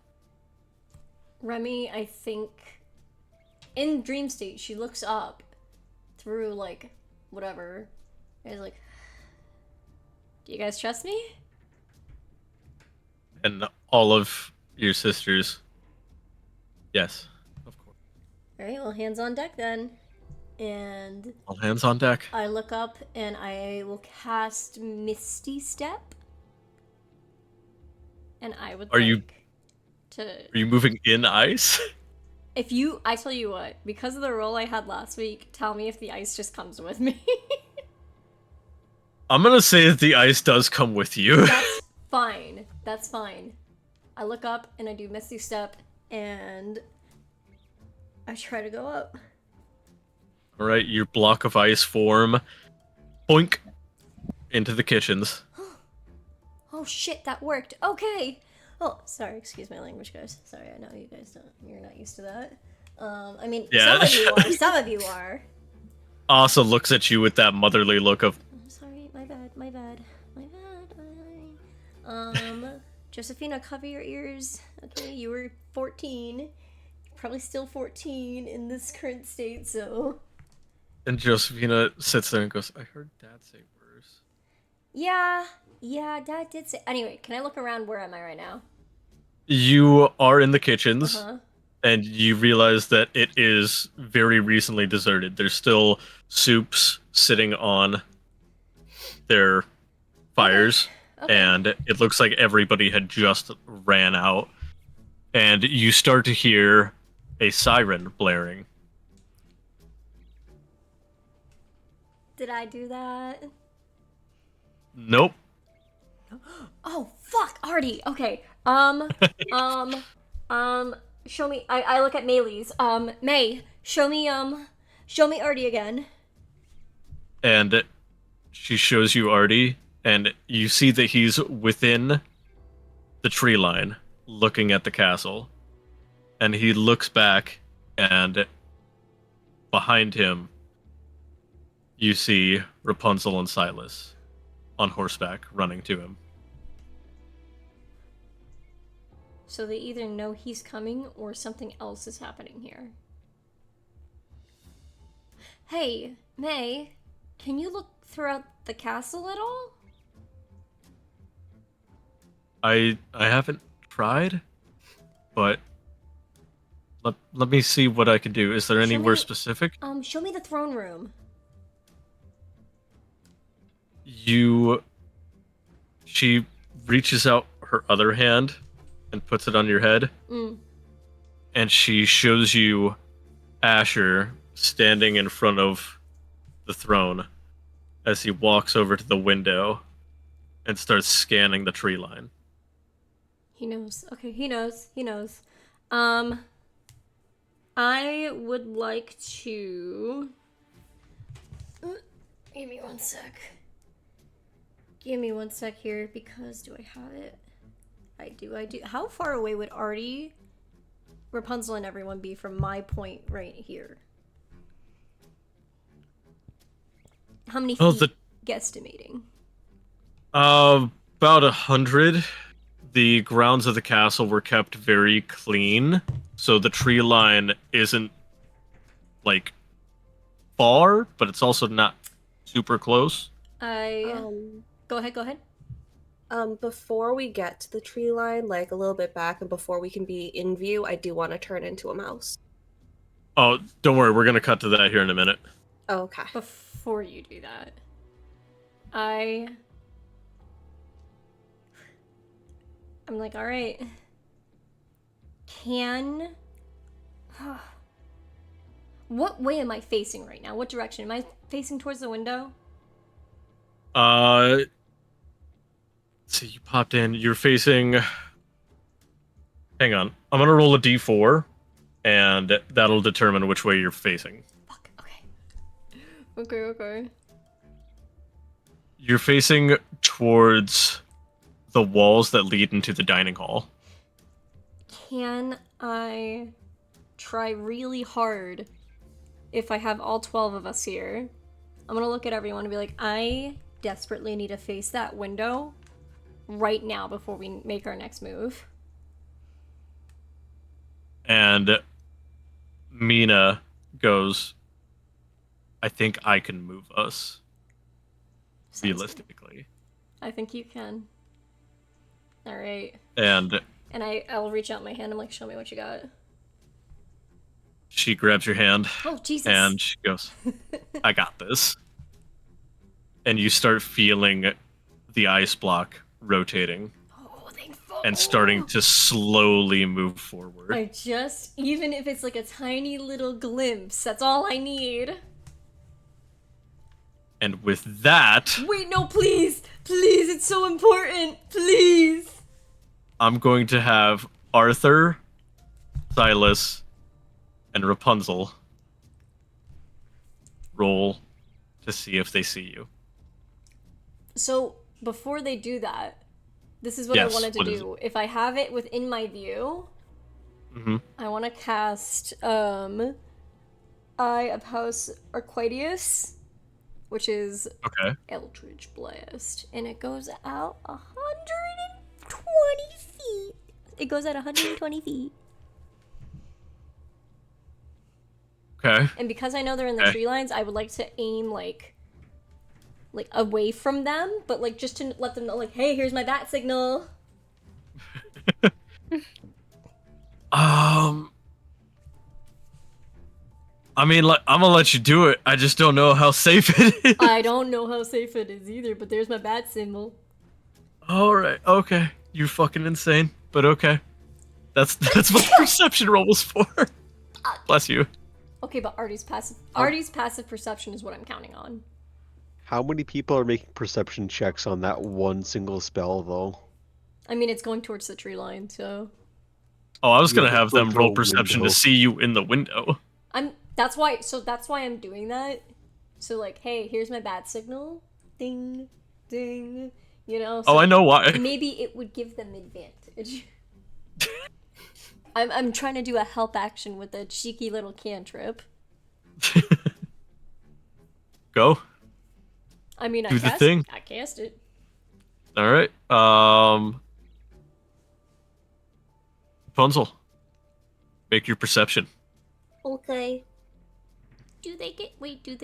Remy, I think... In dream state, she looks up through, like, whatever. And is like... Do you guys trust me? And all of your sisters. Yes, of course. Alright, well, hands on deck then. And All hands on deck. I look up and I will cast Misty Step. And I would Are you to. Are you moving in ice? If you, I tell you what, because of the roll I had last week, tell me if the ice just comes with me. I'm gonna say that the ice does come with you. That's fine. That's fine. I look up and I do Misty Step and I try to go up. All right, your block of ice form, boink, into the kitchens. Oh shit, that worked. Okay. Oh, sorry, excuse my language, guys. Sorry, I know you guys don't. You're not used to that. I mean, Yeah. some of you are. Some of you are. Asa looks at you with that motherly look of, I'm sorry. My bad. My bad. My bad. Josephina, cover your ears. Okay, you were 14. You're probably still 14 in this current state, so. and Josephina sits there and goes, I heard Dad say worse. Yeah, Dad did say. Anyway, can I look around? Where am I right now? You are in the kitchens, Uh-huh. and you realize that it is very recently deserted. There's still soups sitting on their fires, Okay. and it looks like everybody had just ran out. And you start to hear a siren blaring. Did I do that? Nope. Oh, fuck, Artie. Okay. Show me. I look at Maylee's. May, show me Artie again. And she shows you Artie, and you see that he's within the tree line, looking at the castle. And he looks back, and behind him, you see Rapunzel and Silas on horseback running to him. So they either know he's coming or something else is happening here. Hey, May, can you look throughout the castle at all? I haven't tried, but let me see what I can do. Is there anywhere me- specific? Show me the throne room. She reaches out her other hand and puts it on your head, and she shows you Asher standing in front of the throne as he walks over to the window and starts scanning the tree line. He knows. Okay, he knows. I would like to. Give me one sec. Give me one sec here, because do I have it? I do. How far away would Artie, Rapunzel, and everyone be from my point right here? How many feet? Oh, guesstimating. About 100. The grounds of the castle were kept very clean, so the tree line isn't like far, but it's also not super close. Go ahead. Before we get to the tree line, like a little bit back, and before we can be in view, I do want to turn into a mouse. Oh, don't worry, we're gonna cut to that here in a minute. Oh, okay. Before you do that, I'm like, all right. What way am I facing right now? What direction? Am I facing towards the window? Let's see, you popped in. You're facing. Hang on. I'm gonna roll a d4, and that'll determine which way you're facing. Fuck. Okay. Okay. You're facing towards the walls that lead into the dining hall. Can I try really hard if I have all 12 of us here? I'm gonna look at everyone and be like, I desperately need to face that window right now before we make our next move. And Mina goes, I think I can move us. Sounds good. Realistically. I think you can. All right. And I'll reach out my hand. I'm like, show me what you got. she grabs your hand. Oh, Jesus. And she goes, I got this. And you start feeling the ice block rotating. Oh, thank fuck. and starting to slowly move forward. Even if it's like a tiny little glimpse, that's all I need. And with that, Wait, no, please! Please, it's so important! Please! I'm going to have Arthur, Silas, and Rapunzel roll to see if they see you. So, before they do that, this is what Yes, I wanted to what is do. If I have it within my view, I want to cast Eye of House Arquadius, which is Okay. Eldritch Blast, and it goes out 120 feet. It goes at 120 feet. Okay. And because I know they're in the tree lines, I would like to aim like away from them, but like just to let them know, like, hey, here's my bat signal. I mean, like, I'm gonna let you do it. I just don't know how safe it is. I don't know how safe it is either, but there's my bat symbol. All right. Okay. You're fucking insane, but okay. That's what the perception roll was for. Bless you. Okay, but Artie's passive perception is what I'm counting on. How many people are making perception checks on that one single spell, though? I mean, it's going towards the tree line, so Oh, I was gonna Yeah, have them through roll a perception window. to see you in the window. that's why I'm doing that. So like, hey, here's my bat signal. Ding, ding. You know. So Oh, I know why. maybe it would give them advantage. I'm trying to do a help action with a cheeky little cantrip. Go. I mean, Do the thing. I cast it. All right. Rapunzel, make your perception. Okay. Do they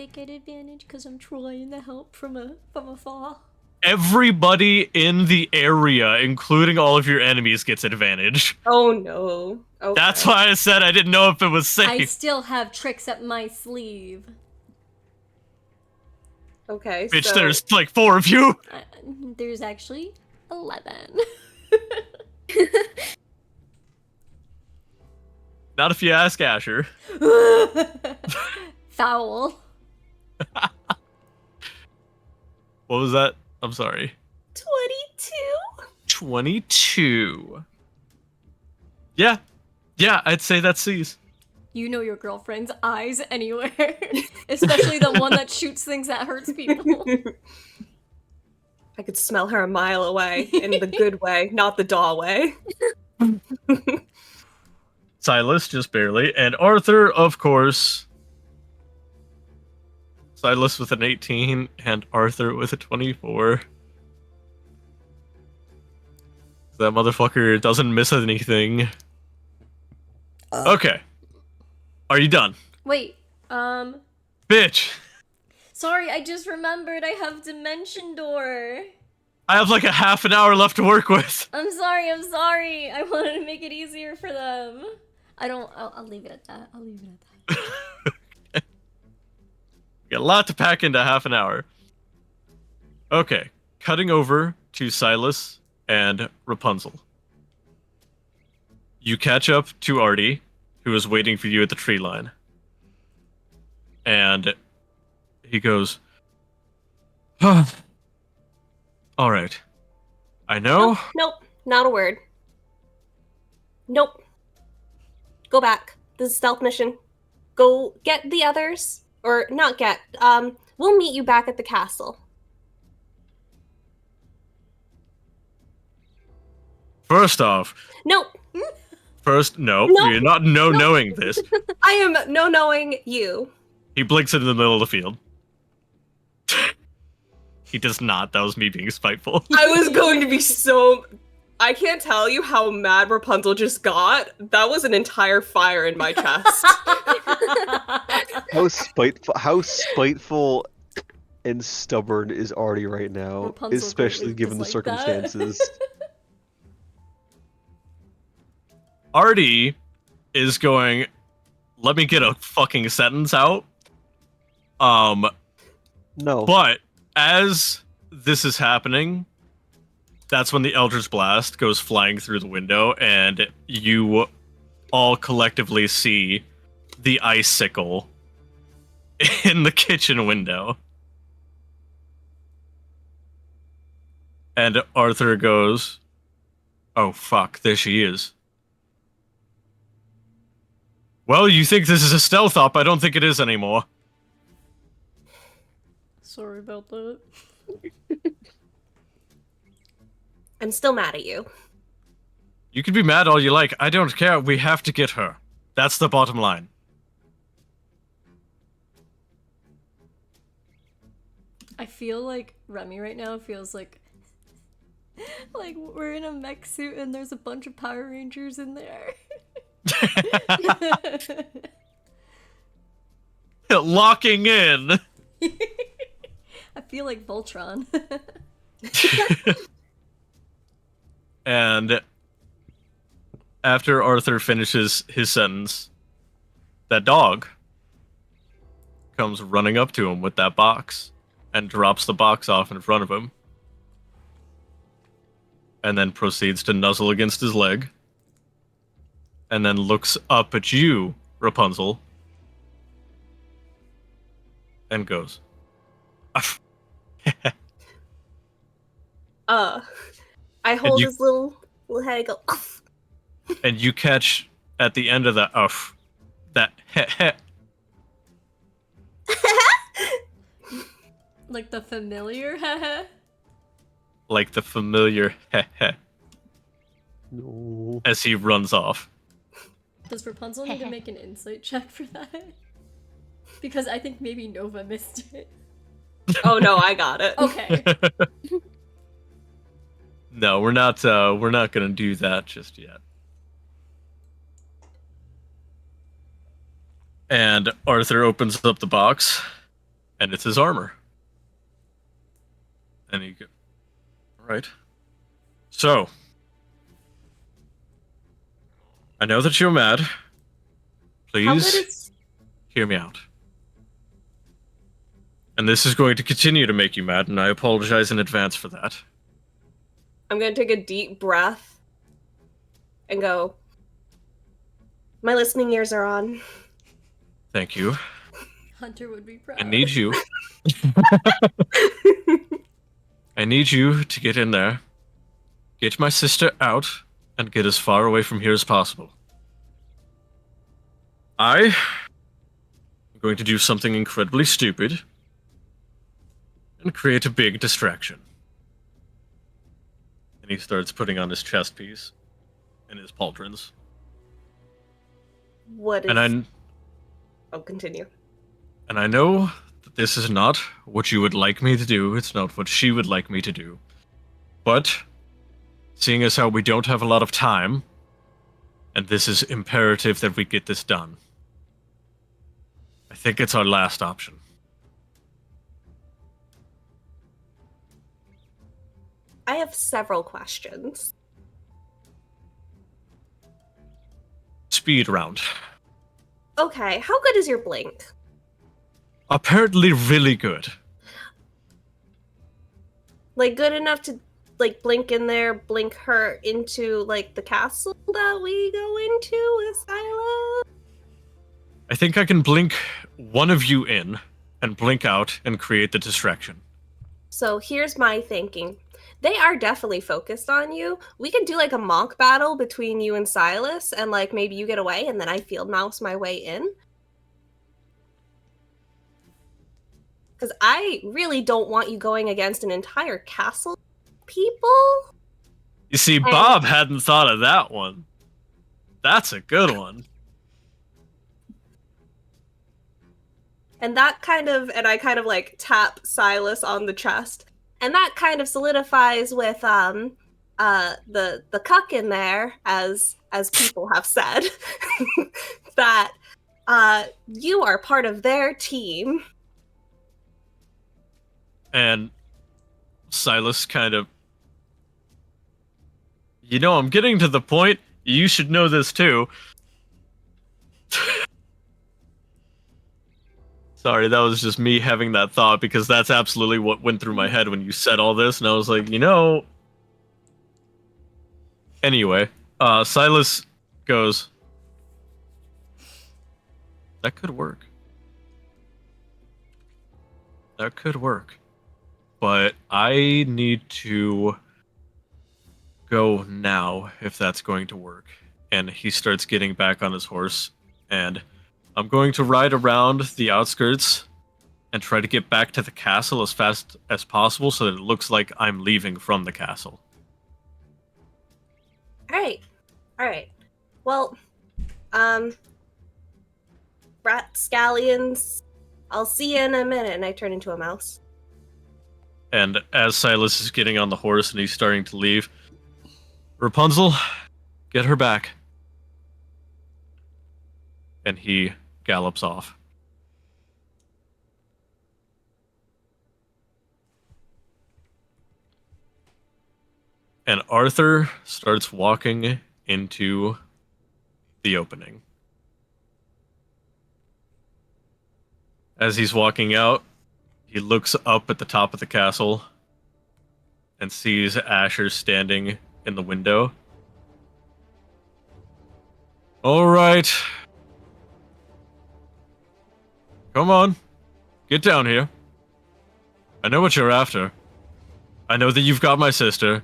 get advantage because I'm trying to help from afar? Everybody in the area, including all of your enemies, gets advantage. Oh no. Okay. That's why I said I didn't know if it was safe. I still have tricks up my sleeve. Okay. Bitch, so... there's like 4 of you. There's actually 11. Not if you ask Asher. Foul. What was that? I'm sorry. 22. 22. Yeah, I'd say that sees. You know your girlfriend's eyes anywhere. Especially the one that shoots things that hurts people. I could smell her a mile away in the good way, not the Daw way. Silas, just barely. And Arthur, of course. Silas with an 18 and Arthur with a 24. That motherfucker doesn't miss anything. Okay. Are you done? Wait, Bitch! sorry, I just remembered I have Dimension Door. I have like a half an hour left to work with. I'm sorry. I wanted to make it easier for them. I'll leave it at that. Okay. Got a lot to pack into half an hour. Okay. Cutting over to Silas and Rapunzel. You catch up to Artie, who is waiting for you at the tree line. And he goes, all right. I know. Nope. Not a word. Nope. Go back. This is a stealth mission. Go get the others. Or not get. We'll meet you back at the castle. First off, Nope. no, No. you're not knowing this. I am knowing you. He blinks into the middle of the field. He does not. That was me being spiteful. I was going to be so... I can't tell you how mad Rapunzel just got. That was an entire fire in my chest. How spiteful and stubborn is Artie right now, Rapunzel especially greatly given the disliked that. circumstances. Artie is going, let me get a fucking sentence out. No. But as this is happening, that's when the Eldritch Blast goes flying through the window, and you all collectively see the icicle in the kitchen window. And Arthur goes, "Oh fuck, there she is." Well, you think this is a stealth op? I don't think it is anymore. Sorry about that. I'm still mad at you. You can be mad all you like. I don't care. We have to get her. That's the bottom line. I feel like Remy right now feels like we're in a mech suit and there's a bunch of Power Rangers in there. Locking in. I feel like Voltron. And after Arthur finishes his sentence, that dog comes running up to him with that box and drops the box off in front of him. And then proceeds to nuzzle against his leg. And then looks up at you, Rapunzel. And goes, I hold you- his little head and go, "Uff." and you catch at the end of that that Like the familiar haha. like the familiar No. as he runs off. Does Rapunzel need to make an insight check for that? Because I think maybe Nova missed it. Oh no, I got it. Okay. No, we're not gonna do that just yet. And Arthur opens up the box, and it's his armor. And he goes, all right. So, I know that you're mad. How Please good is hear me out. And this is going to continue to make you mad, and I apologize in advance for that. I'm gonna take a deep breath and go, my listening ears are on. Thank you. Hunter would be proud. I need you. I need you to get in there, get my sister out, and get as far away from here as possible. I am going to do something incredibly stupid and create a big distraction. And he starts putting on his chest piece and his pauldrons. What is... And Oh, continue. I know that this is not what you would like me to do. It's not what she would like me to do. But, seeing as how we don't have a lot of time, and this is imperative that we get this done, I think it's our last option. I have several questions. Speed round. Okay, how good is your blink? Apparently really good. Like, good enough to, like, blink in there, blink her into, like, the castle that we go into with Silas? I think I can blink one of you in, and blink out, and create the distraction. So here's my thinking. They are definitely focused on you. We could do, like, a mock battle between you and Silas, and, like, maybe you get away, and then I field mouse my way in. Because I really don't want you going against an entire castle of people. You see, Bob hadn't thought of that one. That's a good one. And that kind of, and I kind of like tap Silas on the chest, and that kind of solidifies with the cuck in there, as people have said, that you are part of their team. And Silas kind of, you know, I'm getting to the point. You should know this too. Sorry, that was just me having that thought, because that's absolutely what went through my head when you said all this, and I was like, you know, Anyway, Silas goes, that could work. That could work. But I need to go now if that's going to work. And he starts getting back on his horse. And I'm going to ride around the outskirts and try to get back to the castle as fast as possible so that it looks like I'm leaving from the castle. Alright. Alright. Well, rat scallions, I'll see you in a minute, and I turn into a mouse. And as Silas is getting on the horse and he's starting to leave, Rapunzel, get her back. And he gallops off. And Arthur starts walking into the opening. As he's walking out, he looks up at the top of the castle and sees Asher standing in the window. All right. Come on. Get down here. I know what you're after. I know that you've got my sister.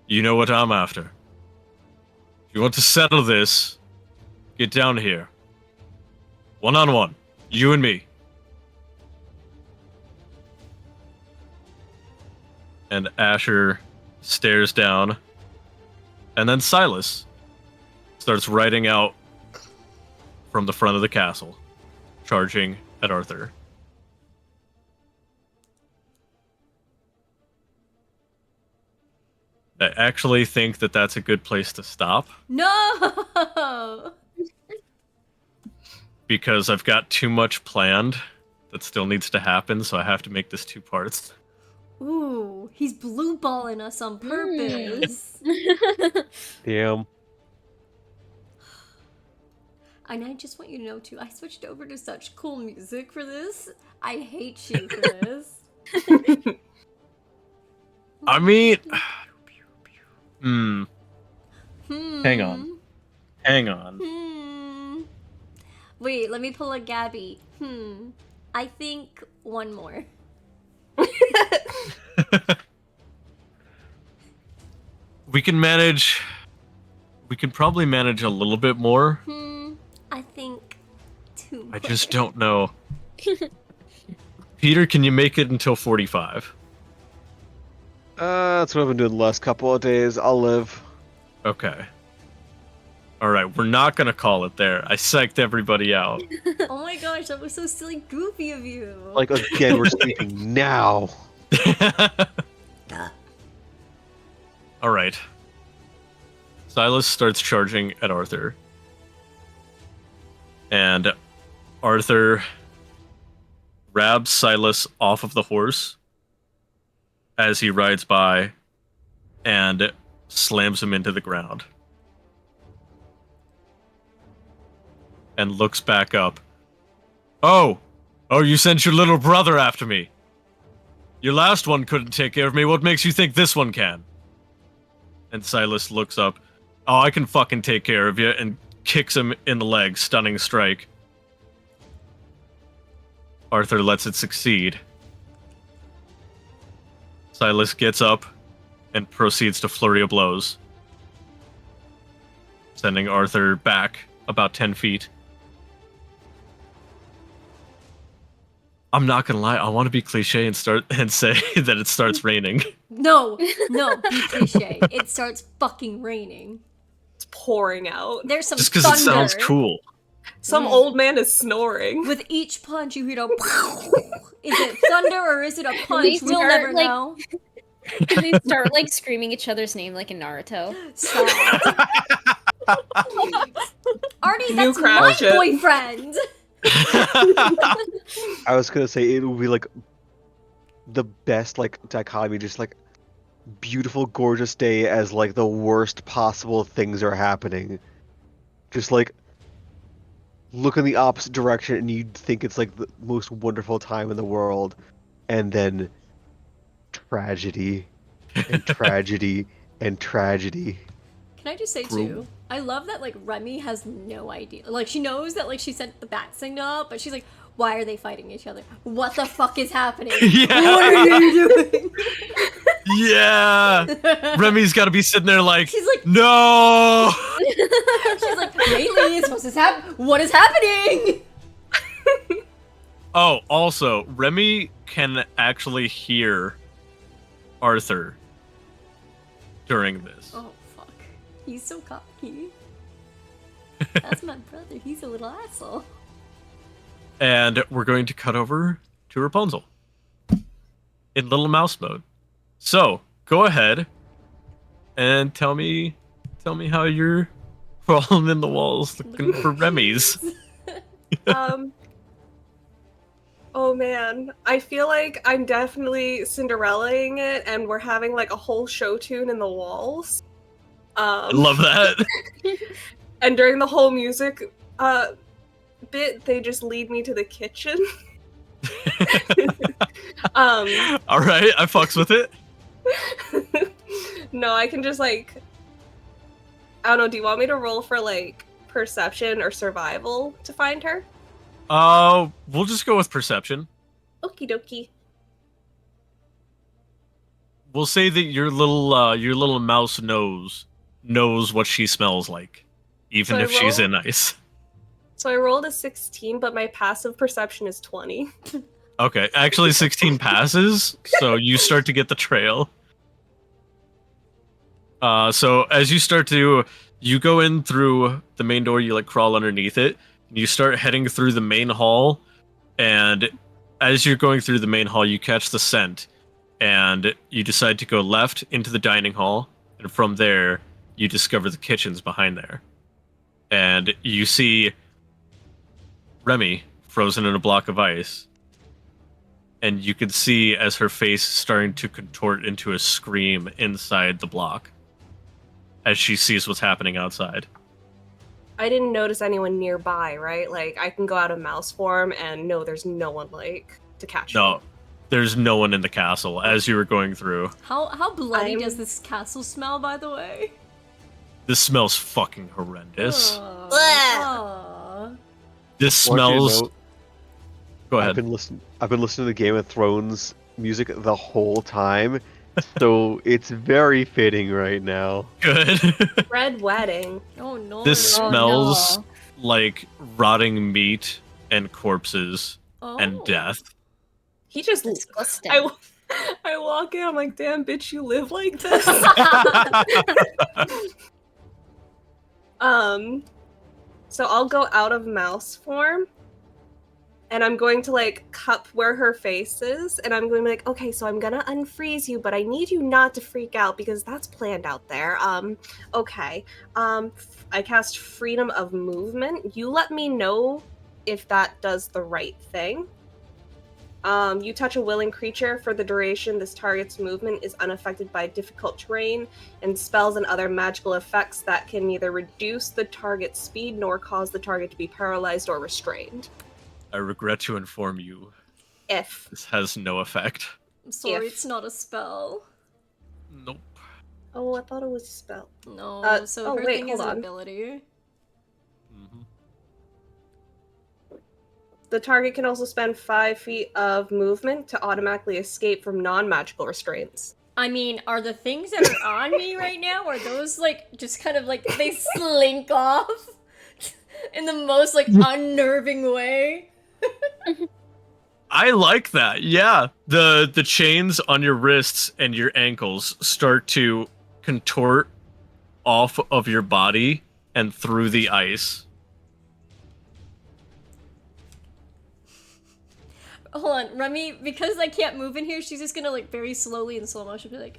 You know what I'm after. If you want to settle this, get down here. One-on-one. You and me. And Asher stares down. And then Silas starts riding out from the front of the castle, charging at Arthur. I actually think that that's a good place to stop. No! Because I've got too much planned that still needs to happen, so I have to make this 2 parts. Ooh, he's blue balling us on purpose. Damn. And I just want you to know too, I switched over to such cool music for this. I hate you for this. I mean... Hmm. Hang on. Hang on. Wait, let me pull a Gabby. I think one more. We can manage... We can probably manage a little bit more. I think 2 more. I just don't know. Peter, can you make it until 45? That's what I've been doing the last couple of days. I'll live. Okay. Alright, we're not gonna call it there. I psyched everybody out. Oh my gosh, that was so silly goofy of you. Like, again, we're sleeping now. Alright. Silas starts charging at Arthur. And Arthur grabs Silas off of the horse as he rides by and slams him into the ground. And looks back up. Oh, you sent your little brother after me. Your last one couldn't take care of me. What makes you think this one can? And Silas looks up. Oh, I can fucking take care of you, and kicks him in the leg, stunning strike. Arthur lets it succeed. Silas gets up and proceeds to flurry of blows, sending Arthur back about 10 feet. I'm not gonna lie, I want to be cliche and say that it starts raining. No, be cliche. It starts fucking raining. It's pouring out. There's some Just because thunder. it sounds cool. Some old man is snoring. With each punch, you hear a. Is it thunder or is it a punch? They We'll start, never like- know. They start like screaming each other's name like in Naruto. Stop. Artie, New that's my Cratchit. boyfriend. I was gonna say it would be like the best like dichotomy, just like beautiful, gorgeous day as like the worst possible things are happening. Just like look in the opposite direction and you'd think it's like the most wonderful time in the world, and then tragedy and tragedy and tragedy. Can I just say too? I love that like Remy has no idea. Like she knows that like she sent the bat signal up, but she's like, why are they fighting each other? What the fuck is happening? Yeah. What are you doing? Yeah. Remy's got to be sitting there like, She's like, no. she's like, lately, what is happening? Oh, also, Remy can actually hear Arthur during this. Oh fuck, he's so cocky. That's my brother. He's a little asshole. And we're going to cut over to Rapunzel in little mouse mode. So go ahead and tell me how you're crawling in the walls looking for Remy's. Oh man, I feel like I'm definitely Cinderella-ing it, and we're having like a whole show tune in the walls. I love that. And during the whole music bit, they just lead me to the kitchen. All right, I fucks with it. No, I can just like, I don't know. Do you want me to roll for like perception or survival to find her? We'll just go with perception. Okie dokie. We'll say that your little mouse knows what she smells like, even So I if she's roll? in ice. So I rolled a 16, but my passive perception is 20. Okay, actually 16 passes, so you start to get the trail. So as you go in through the main door, you like crawl underneath it, and you start heading through the main hall, and as you're going through the main hall, you catch the scent, and you decide to go left into the dining hall, and from there, you discover the kitchen's behind there. And you see Remy frozen in a block of ice. And you can see as her face is starting to contort into a scream inside the block as she sees what's happening outside. I didn't notice anyone nearby, right? Like, I can go out of mouse form and no, there's no one, like, to catch No, me. there's no one in the castle as you were going through. How bloody I'm- does this castle smell, by the way? This smells fucking horrendous. Aw. This Want you to smells... know, Go I've ahead. been listening to Game of Thrones music the whole time, so it's very fitting right now. Good. Red wedding. Oh no. This Oh, smells no. like rotting meat and corpses Oh. and death. He just. Disgusting. I walk in, I'm like, damn, bitch, you live like this? So I'll go out of mouse form, and I'm going to, like, cup where her face is, and I'm going to be like, okay, so I'm gonna unfreeze you, but I need you not to freak out, because that's planned out there. Okay. I cast Freedom of Movement. You let me know if that does the right thing. You touch a willing creature for the duration. This target's movement is unaffected by difficult terrain, and spells and other magical effects that can neither reduce the target's speed nor cause the target to be paralyzed or restrained. I regret to inform you, If. this has no effect. I'm sorry, If. it's not a spell. Nope. Oh, I thought it was a spell. No, so oh, her wait, thing is hold an on. ability. Mhm. The target can also spend 5 feet of movement to automatically escape from non-magical restraints. I mean, are the things that are on me right now, are those like just kind of like they slink off in the most like unnerving way? I like that. Yeah, the chains on your wrists and your ankles start to contort off of your body and through the ice. Hold on, Remy, because I can't move in here, she's just gonna like very slowly in slow motion be like,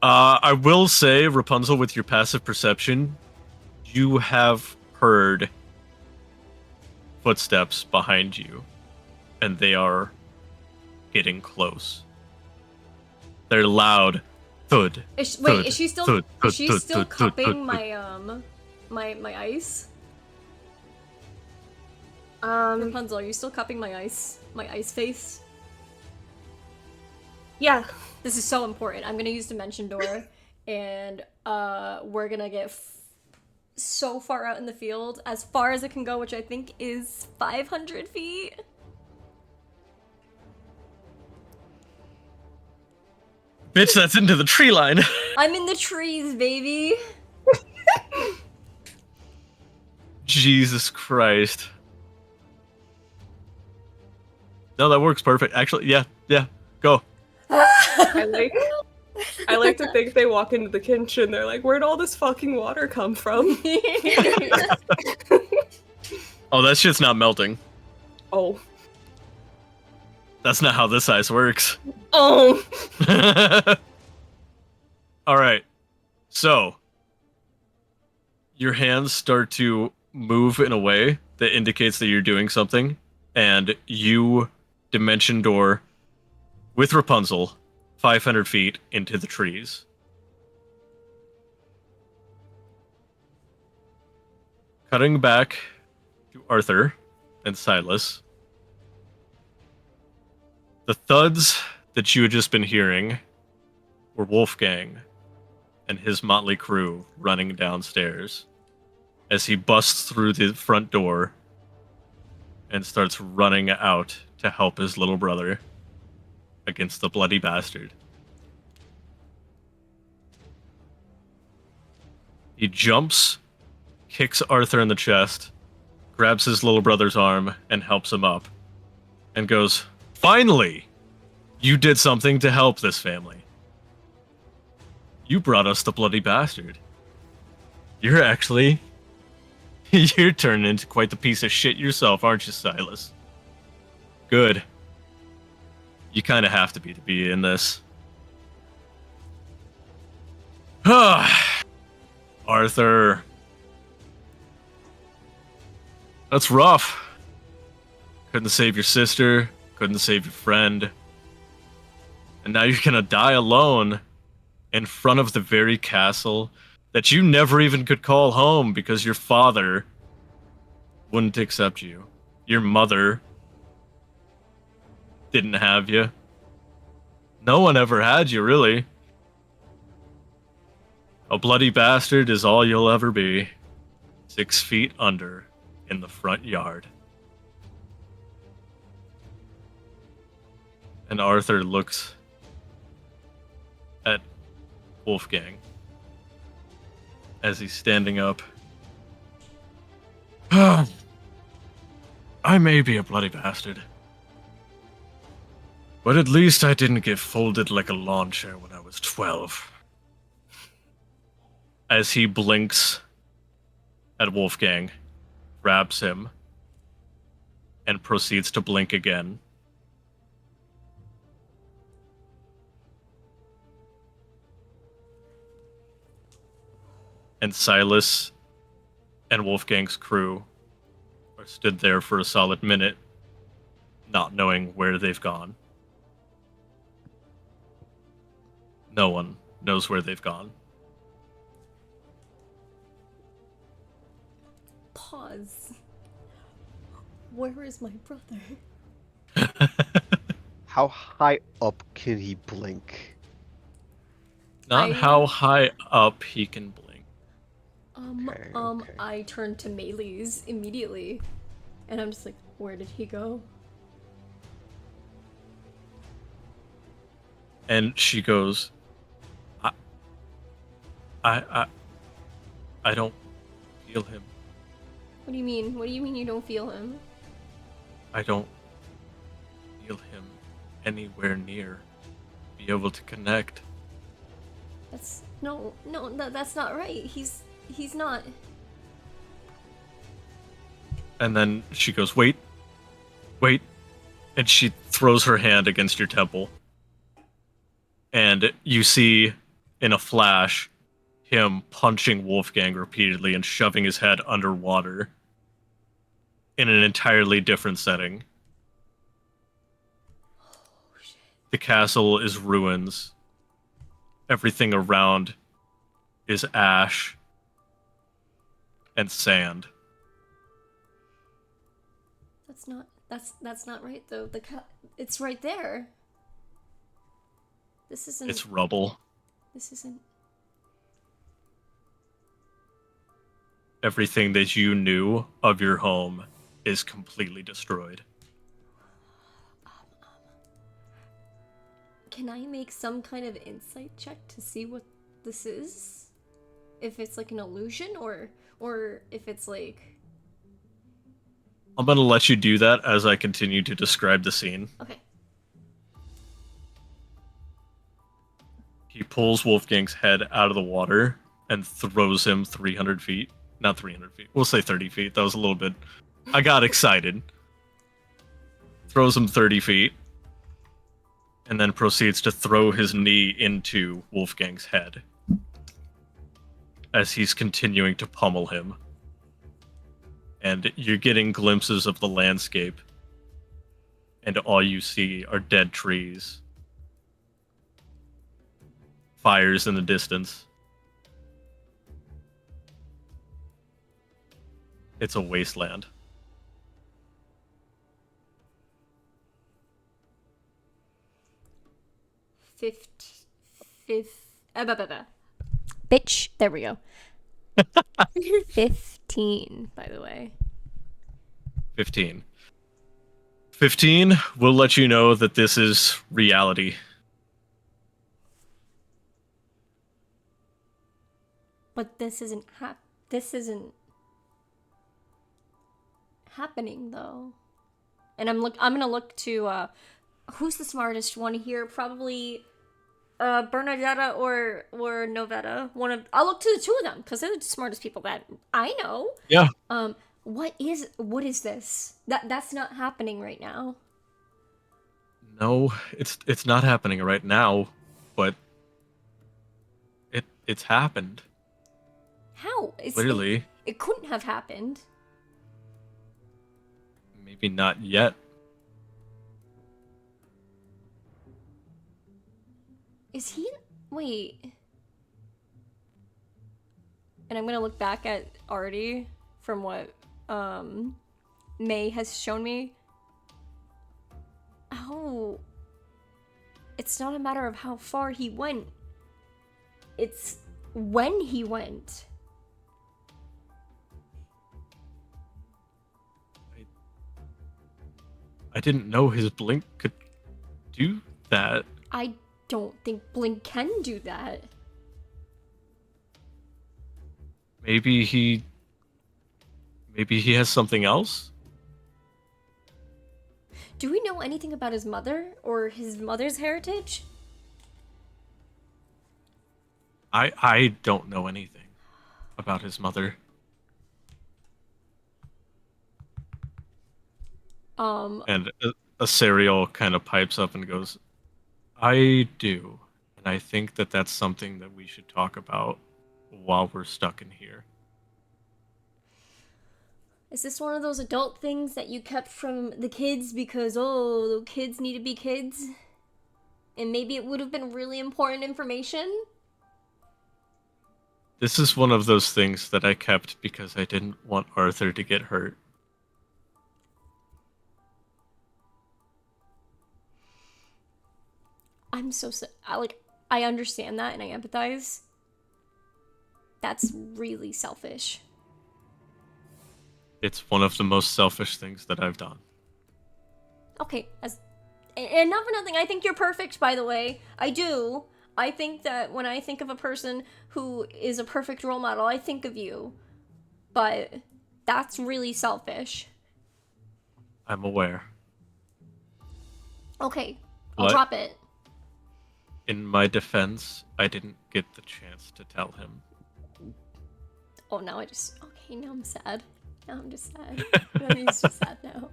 I will say, Rapunzel, with your passive perception, you have heard footsteps behind you, and they are getting close. They're loud. Thud. wait, Thud, is she still thud, thud, is she thud, still thud, thud, cupping thud, my my ice? Rapunzel, are you still copying my ice face? Yeah. This is so important. I'm gonna use Dimension Door, and we're gonna get so far out in the field, as far as it can go, which I think is 500 feet. Bitch, that's into the tree line. I'm in the trees, baby. Jesus Christ. No, that works perfect. Actually, yeah, go. I like to think they walk into the kitchen, they're like, where'd all this fucking water come from? Oh, that shit's not melting. Oh. That's not how this ice works. Oh! Alright. So, your hands start to move in a way that indicates that you're doing something, and you Dimension Door with Rapunzel 500 feet into the trees. Cutting back to Arthur and Silas. The thuds that you had just been hearing were Wolfgang and his motley crew running downstairs as he busts through the front door and starts running out to help his little brother against the bloody bastard. He jumps, kicks Arthur in the chest, grabs his little brother's arm, and helps him up, and goes, "Finally! You did something to help this family. You brought us the bloody bastard. You're actually... You're turning into quite the piece of shit yourself, aren't you, Silas? Good. You kind of have to be in this." Arthur. That's rough. Couldn't save your sister, couldn't save your friend. And now you're gonna die alone in front of the very castle that you never even could call home because your father wouldn't accept you. Your mother didn't have you. No one ever had you, really. A bloody bastard is all you'll ever be. 6 feet under in the front yard. And Arthur looks at Wolfgang as he's standing up. I may be a bloody bastard, but at least I didn't get folded like a lawn chair when I was 12. As he blinks at Wolfgang, grabs him, and proceeds to blink again. And Silas and Wolfgang's crew are stood there for a solid minute, not knowing where they've gone. No one knows where they've gone. Pause. Where is my brother? How high up can he blink? Not how high up he can blink. Okay. I turned to Melee's immediately, and I'm just like, where did he go? And she goes, I don't feel him. What do you mean? What do you mean you don't feel him? I don't feel him anywhere near. Be able to connect. That's that's not right. He's not. And then she goes, wait. And she throws her hand against your temple. And you see, in a flash, him punching Wolfgang repeatedly and shoving his head underwater in an entirely different setting. Oh, shit. The castle is ruins. Everything around is ash and sand. That's not right though. It's right there. This isn't. It's rubble. This isn't. Everything that you knew of your home is completely destroyed. Can I make some kind of insight check to see what this is? If it's like an illusion or if it's like... I'm gonna let you do that as I continue to describe the scene. Okay. He pulls Wolfgang's head out of the water and throws him 300 feet. Not 300 feet. We'll say 30 feet. That was a little bit... I got excited. Throws him 30 feet. And then proceeds to throw his knee into Wolfgang's head. As he's continuing to pummel him. And you're getting glimpses of the landscape. And all you see are dead trees. Fires in the distance. It's a wasteland. Bitch. There we go. 15, by the way. 15. 15 will let you know that this is reality. But this isn't happening though. And I'm gonna look to who's the smartest one here? Probably Bernadetta or Novetta. I'll look to the two of them because they're the smartest people that I know. Yeah. What is this? That's not happening right now. No, it's not happening right now, but it's happened. How? Clearly. It couldn't have happened. Maybe not yet. Is he... Wait. And I'm gonna look back at Artie from what May has shown me. Oh. It's not a matter of how far he went. It's when he went. I didn't know his blink could do that. I don't think Blink can do that. Maybe he has something else? Do we know anything about his mother or his mother's heritage? I don't know anything about his mother. And a cereal kind of pipes up and goes, I do. And I think that that's something that we should talk about while we're stuck in here. Is this one of those adult things that you kept from the kids because, oh, the kids need to be kids? And maybe it would have been really important information? This is one of those things that I kept because I didn't want Arthur to get hurt. I'm so I understand that and I empathize. That's really selfish. It's one of the most selfish things that I've done. Okay, and not for nothing, I think you're perfect, by the way. I do. I think that when I think of a person who is a perfect role model, I think of you. But that's really selfish. I'm aware. Okay, I'll What? drop it. In my defense, I didn't get the chance to tell him. Oh, now now I'm sad. Now I'm just sad. No, he's just sad now.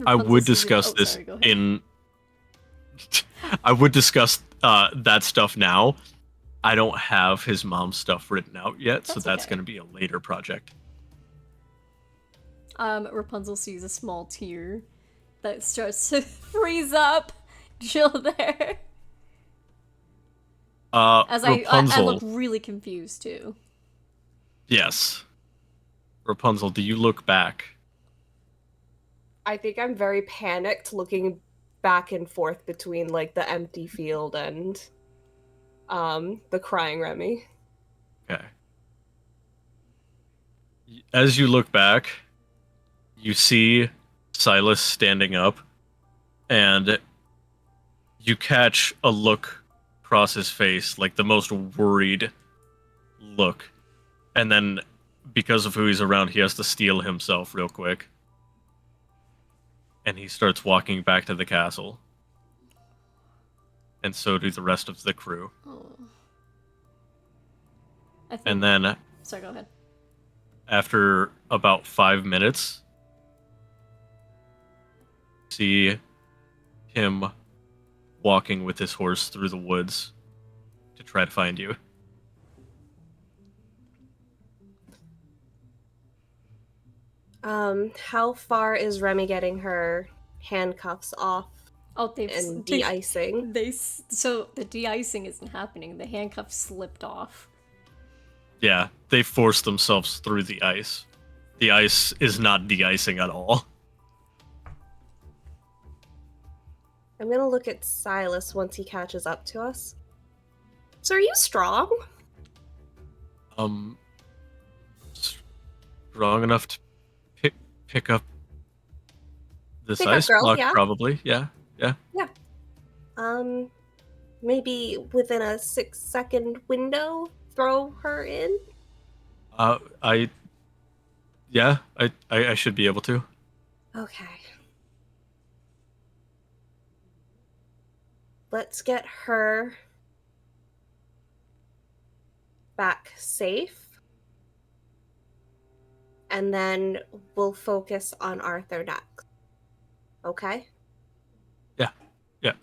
I would discuss this sorry, go ahead. in... I would discuss that stuff now. I don't have his mom's stuff written out yet, so That's that's okay. going to be a later project. Rapunzel sees a small tear that starts to freeze up. Chill there. As I Rapunzel. look really confused too. Yes. Rapunzel, do you look back? I think I'm very panicked looking back and forth between like the empty field and the crying Remy. Okay. As you look back, you see Silas standing up, and you catch a look across his face, like the most worried look. And then, because of who he's around, he has to steel himself real quick. And he starts walking back to the castle. And so do the rest of the crew. Oh. I think... And then, Sorry, go ahead. after about 5 minutes, see him walking with his horse through the woods to try to find you. How far is Remy getting her handcuffs off Oh, and de-icing? So the de-icing isn't happening. The handcuffs slipped off. Yeah, they force themselves through the ice. The ice is not de-icing at all. I'm gonna look at Silas once he catches up to us. So are you strong? Strong enough to pick up this Pick up ice girls, block, yeah. probably. Yeah. Maybe within a 6-second window, throw her in? I should be able to. Okay. Let's get her back safe. And then we'll focus on Arthur next. Okay? Yeah.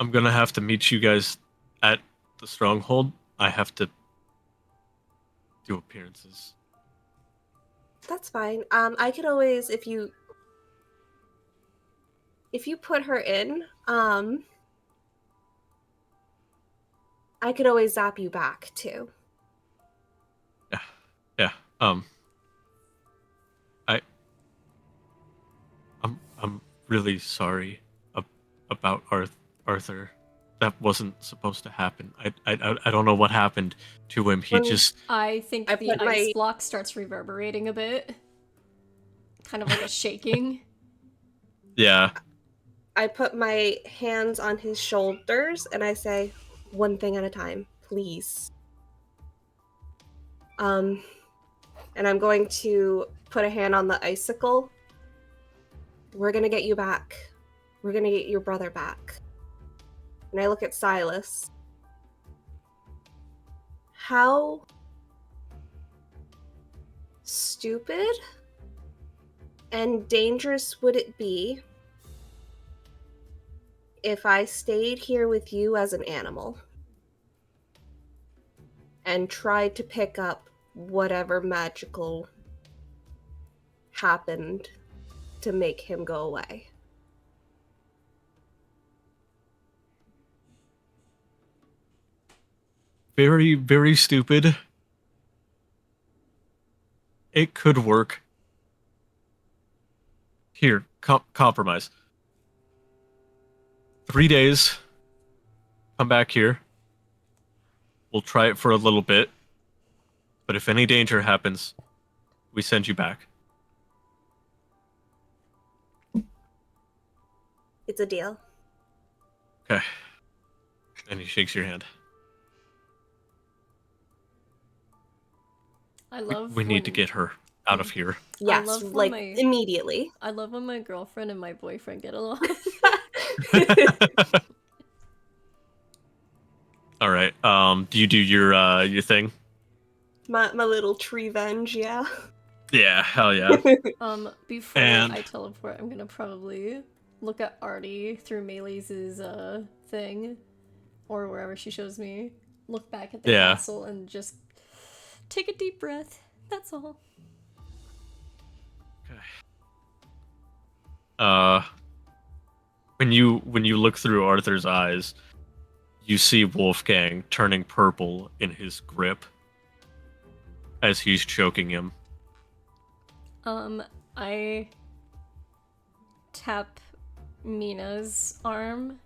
I'm gonna have to meet you guys at the stronghold. I have to do appearances. That's fine. I could always, if you put her in, I could always zap you back too. Yeah. I'm really sorry about Arthur. That wasn't supposed to happen. I don't know what happened to him. He When- just I think I the put ice my- block starts reverberating a bit. Kind of like a shaking. yeah. I put my hands on his shoulders and I say, one thing at a time, please. And I'm going to put a hand on the icicle. We're gonna get you back. We're gonna get your brother back. And I look at Silas. How stupid and dangerous would it be if I stayed here with you as an animal and tried to pick up whatever magical happened to make him go away? Very, very stupid. It could work. Here, compromise. 3 days. Come back here. We'll try it for a little bit. But if any danger happens, we send you back. It's a deal. Okay. And he shakes your hand. I love We need to when- get her out of here. Yes, love when like my- immediately. I love when my girlfriend and my boyfriend get along. All right. Do you do your thing? My little tree venge, yeah. Yeah, hell yeah. Before And- I teleport, I'm gonna probably look at Artie through Maylee's thing, or wherever she shows me. Look back at the Yeah. castle and just take a deep breath. That's all. When you look through Arthur's eyes, you see Wolfgang turning purple in his grip as he's choking him. I tap Mina's arm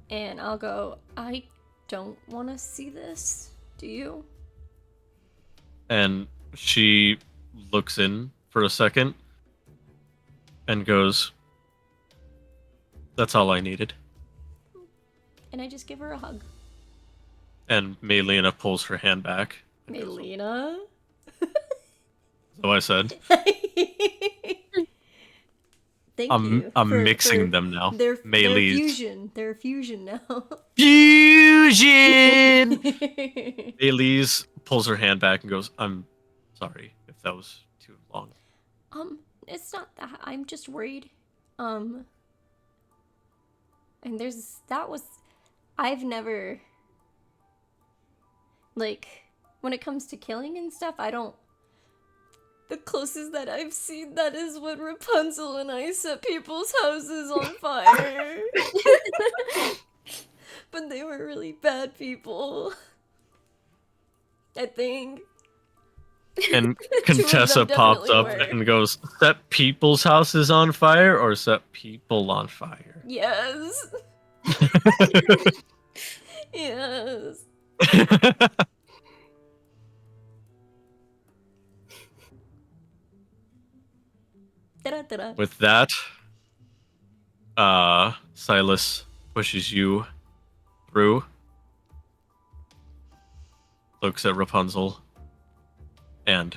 and I'll go, I don't want to see this. Do you? And she looks in for a second and goes, that's all I needed. And I just give her a hug. And Melina pulls her hand back. Melina? So I said, Thank I'm you. mixing them now. They're Melees. fusion. They're fusion now. Fusion! Elise pulls her hand back and goes, I'm sorry if that was too long. It's not that. I'm just worried. And I've never, like, when it comes to killing and stuff, the closest that I've seen, that is when Rapunzel and I set people's houses on fire. But they were really bad people. I think. And Two of Contessa them pops definitely up were. and goes, set people's houses on fire or set people on fire? Yes. Yes. Da-da-da-da. With that, Silas pushes you through, looks at Rapunzel, and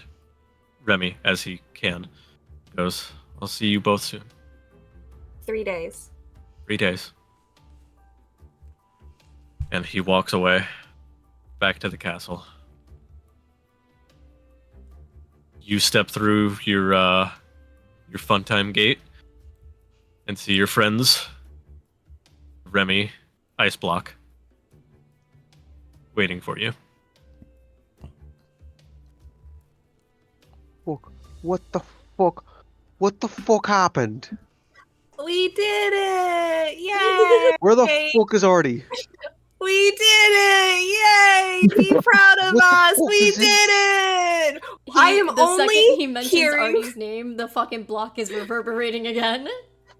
Remy, as he can, goes, I'll see you both soon. 3 days. 3 days. And he walks away, back to the castle. You step through your fun time gate and see your friends, Remy, Ice Block, waiting for you. Fuck. What the fuck? What the fuck happened? We did it! Yay! Where the fuck is Artie? We did it! Yay! Be proud of What the us! fuck We is did this? it! I am The only second he mentions hearing. Artie's name, the fucking block is reverberating again.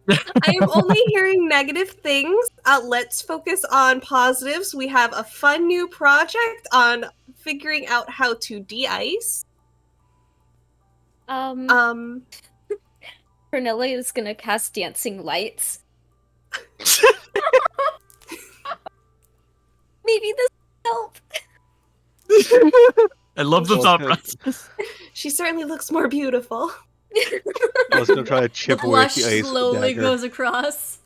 I am only hearing negative things. Let's focus on positives. We have a fun new project on figuring out how to de-ice. Prunella is gonna cast dancing lights. Maybe this will help. I love the thought Okay. process. She certainly looks more beautiful. I was gonna try to The chip away at blush the ice with the slowly dagger. goes across.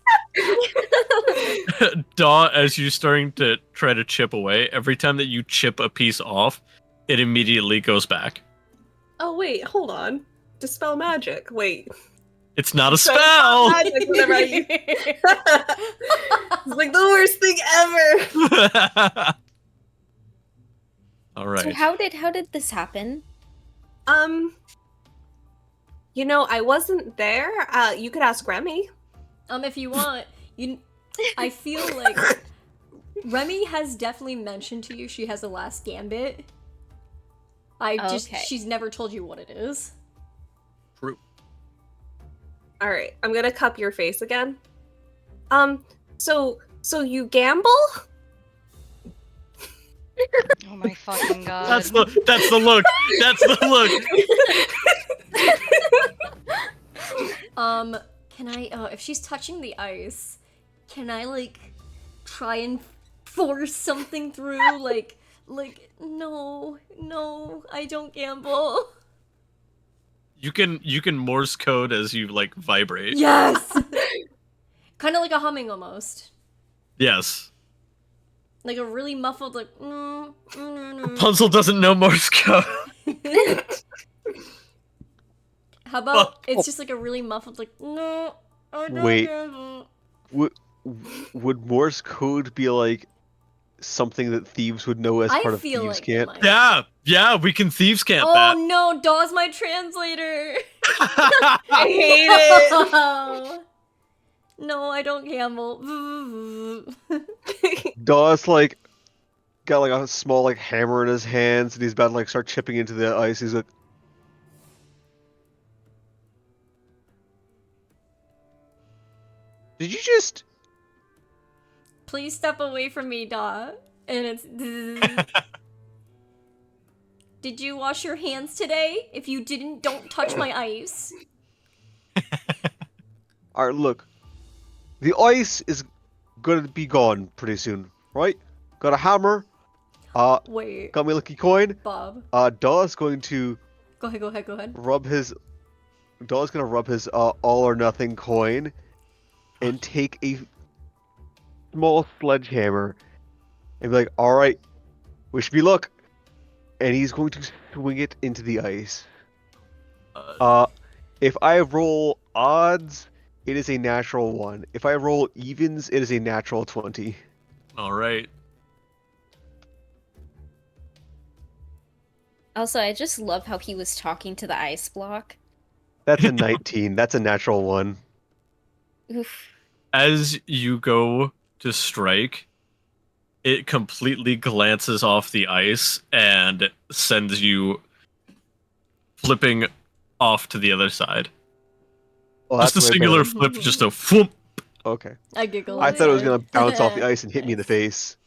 Daw, as you're starting to try to chip away, every time that you chip a piece off, it immediately goes back. Oh wait, hold on. Dispel magic. Wait. It's not a So spell! magic whenever I use- It's like the worst thing ever. All right. So how did this happen? You know, I wasn't there. You could ask Remy. If you want, I feel like Remy has definitely mentioned to you she has a last gambit. Okay. She's never told you what it is. True. All right, I'm gonna cup your face again. So you gamble? Oh my fucking god. That's the look. That's the look. Can I, if she's touching the ice, can I, like, try and force something through? Like, no, I don't gamble. You can Morse code as you like vibrate. Yes! Kind of like a humming almost. Yes. Like a really muffled, like, Rapunzel doesn't know Morse code. How about it's just like a really muffled, like, no, I don't Wait. gamble. Would Morse code be like something that thieves would know as I part of feel thieves' like camp? it might. Yeah, we can thieves camp Oh that. no, Daw's my translator. I hate it. No, I don't gamble. Daw's like got like a small like hammer in his hands, and he's about to like start chipping into the ice. He's like, "Did you just?" Please step away from me, Daw. And it's. Did you wash your hands today? If you didn't, don't touch my ice. All right, look. The ice is gonna be gone pretty soon, right? Got a hammer. Wait, Got my lucky coin. Bob. Daw's going to Go ahead. rub his. Daw's gonna rub his all or nothing coin, and take a small sledgehammer, and be like, "All right, wish me luck," and he's going to swing it into the ice. If I roll odds, it is a natural 1. If I roll evens, it is a natural 20. All right. Also, I just love how he was talking to the ice block. That's a 19. That's a natural 1. Oof. As you go to strike, it completely glances off the ice and sends you flipping off to the other side. Oh, Just a that's way singular better. flip, just a whoop. Okay. I giggle. I thought it was gonna inside. bounce off the ice and hit me in the face.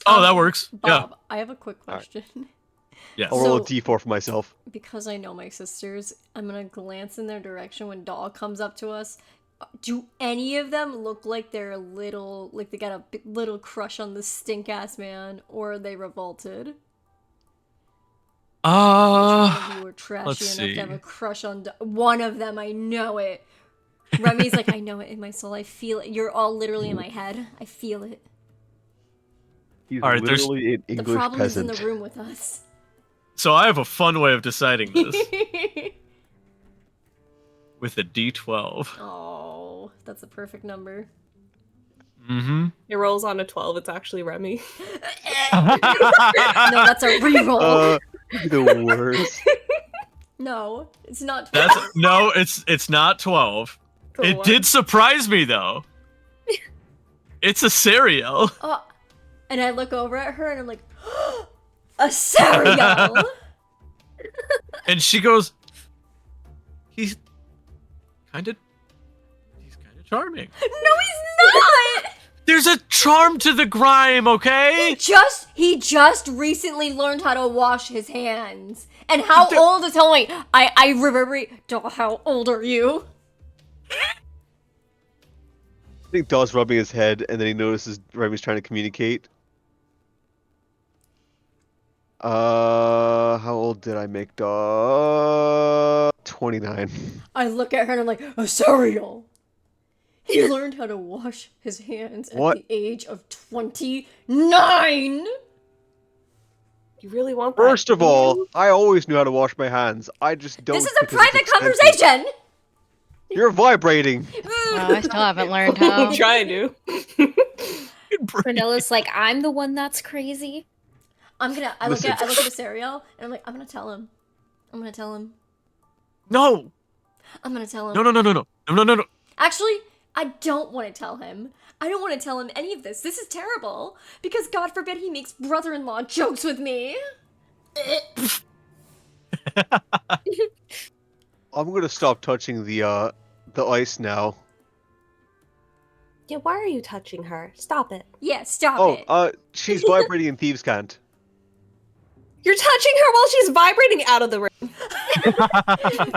Oh, that works. Bob, I have a quick question. Yeah. I'll roll a So- d4 for myself. Because I know my sisters, I'm gonna glance in their direction when Daw comes up to us. Do any of them look like they're a little, like they got a little crush on this stink ass man, or are they revolted? Which one of you are trashy let's enough to have see. a crush on one of them? I know it. Remy's like, I know it in my soul. I feel it. You're all literally in my head. I feel it. He's All right, there's- literally an The English problem is in peasant. the room with us. So I have a fun way of deciding this with a D12. Oh, that's a perfect number. Mm-hmm. It rolls on a 12. It's actually Remy. No, that's a reroll. The worst. No, it's not. That's no, it's not 12. For It what? did surprise me though. It's a cereal. Oh, and I look over at her and I'm like, a cereal. And she goes, he's kind of charming. No, he's not. There's a charm to the grime, okay? He just recently learned how to wash his hands. And how old is he? I reverberate. How old are you? I think Daw's rubbing his head, and then he notices Remy's trying to communicate. How old did I make Daw? 29. I look at her and I'm like, a cereal. He learned how to wash his hands at What? the age of 29. You really want that? First of all, I always knew how to wash my hands. I just don't. This is a because it's private expensive. conversation. You're vibrating. Well, I still haven't learned how. I'm trying to. Pranella's like, I'm the one that's crazy. I look Listen. at the cereal and I'm like, I'm gonna tell him. I'm gonna tell him. No. I'm gonna tell him. No. Actually, I don't want to tell him. I don't want to tell him any of this. This is terrible. Because God forbid he makes brother-in-law jokes with me. I'm gonna stop touching the ice now. Yeah, why are you touching her? Stop it. Yeah, stop it. She's vibrating in Thieves' Cant. You're touching her while she's vibrating out of the room.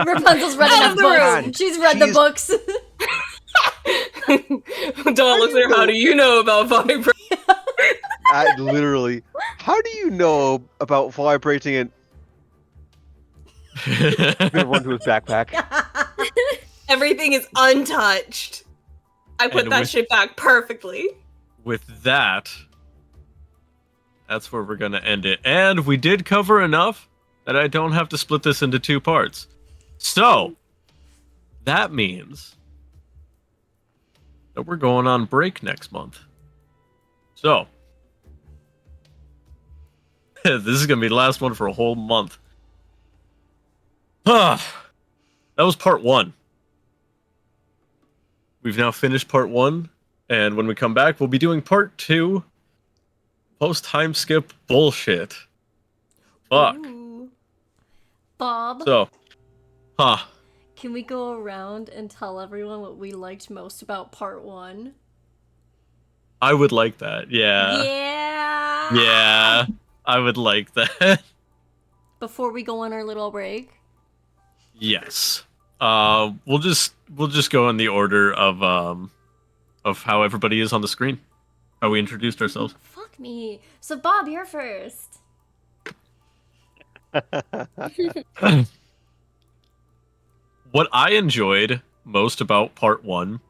Rapunzel's read Out enough of the books. room. She's read the She's- books. Dawn looks at her. How do you know about vibrating? Literally. How do you know about vibrating and gonna run to his backpack? Everything is untouched. I put And that with- shit back perfectly. With that, that's where we're going to end it. And we did cover enough that I don't have to split this into 2 parts. So, that means that we're going on break next month. So, this is going to be the last one for a whole month. That was part 1. we've now finished part 1, and when we come back, we'll be doing part 2. Post time skip bullshit. Fuck. Ooh. Bob, So, can we go around and tell everyone what we liked most about part 1? I would like that. Yeah. Yeah. Yeah. I would like that. Before we go on our little break. Yes. We'll just go in the order of how everybody is on the screen. How we introduced ourselves. Fuck me. So Bob, you're first. What I enjoyed most about part 1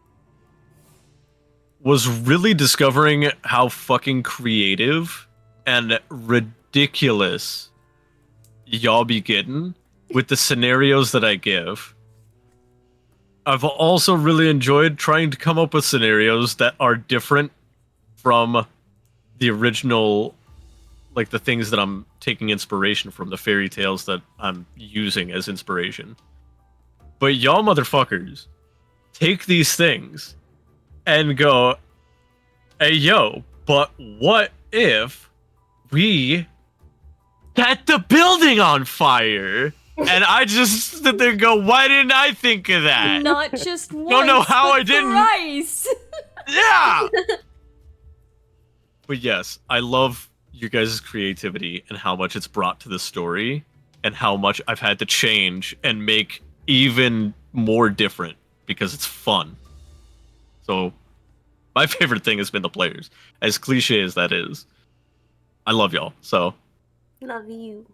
was really discovering how fucking creative and ridiculous y'all be getting with the scenarios that I give. I've also really enjoyed trying to come up with scenarios that are different from the original, like the things that I'm taking inspiration from, the fairy tales that I'm using as inspiration. But y'all motherfuckers take these things and go, hey yo, but what if we set the building on fire? And I just sit there and go, why didn't I think of that? Not just once, Don't know how but I didn't. thrice. Yeah! But yes, I love your guys' creativity and how much it's brought to the story and how much I've had to change and make even more different because it's fun. So my favorite thing has been the players, as cliche as that is. I love y'all. So Love you.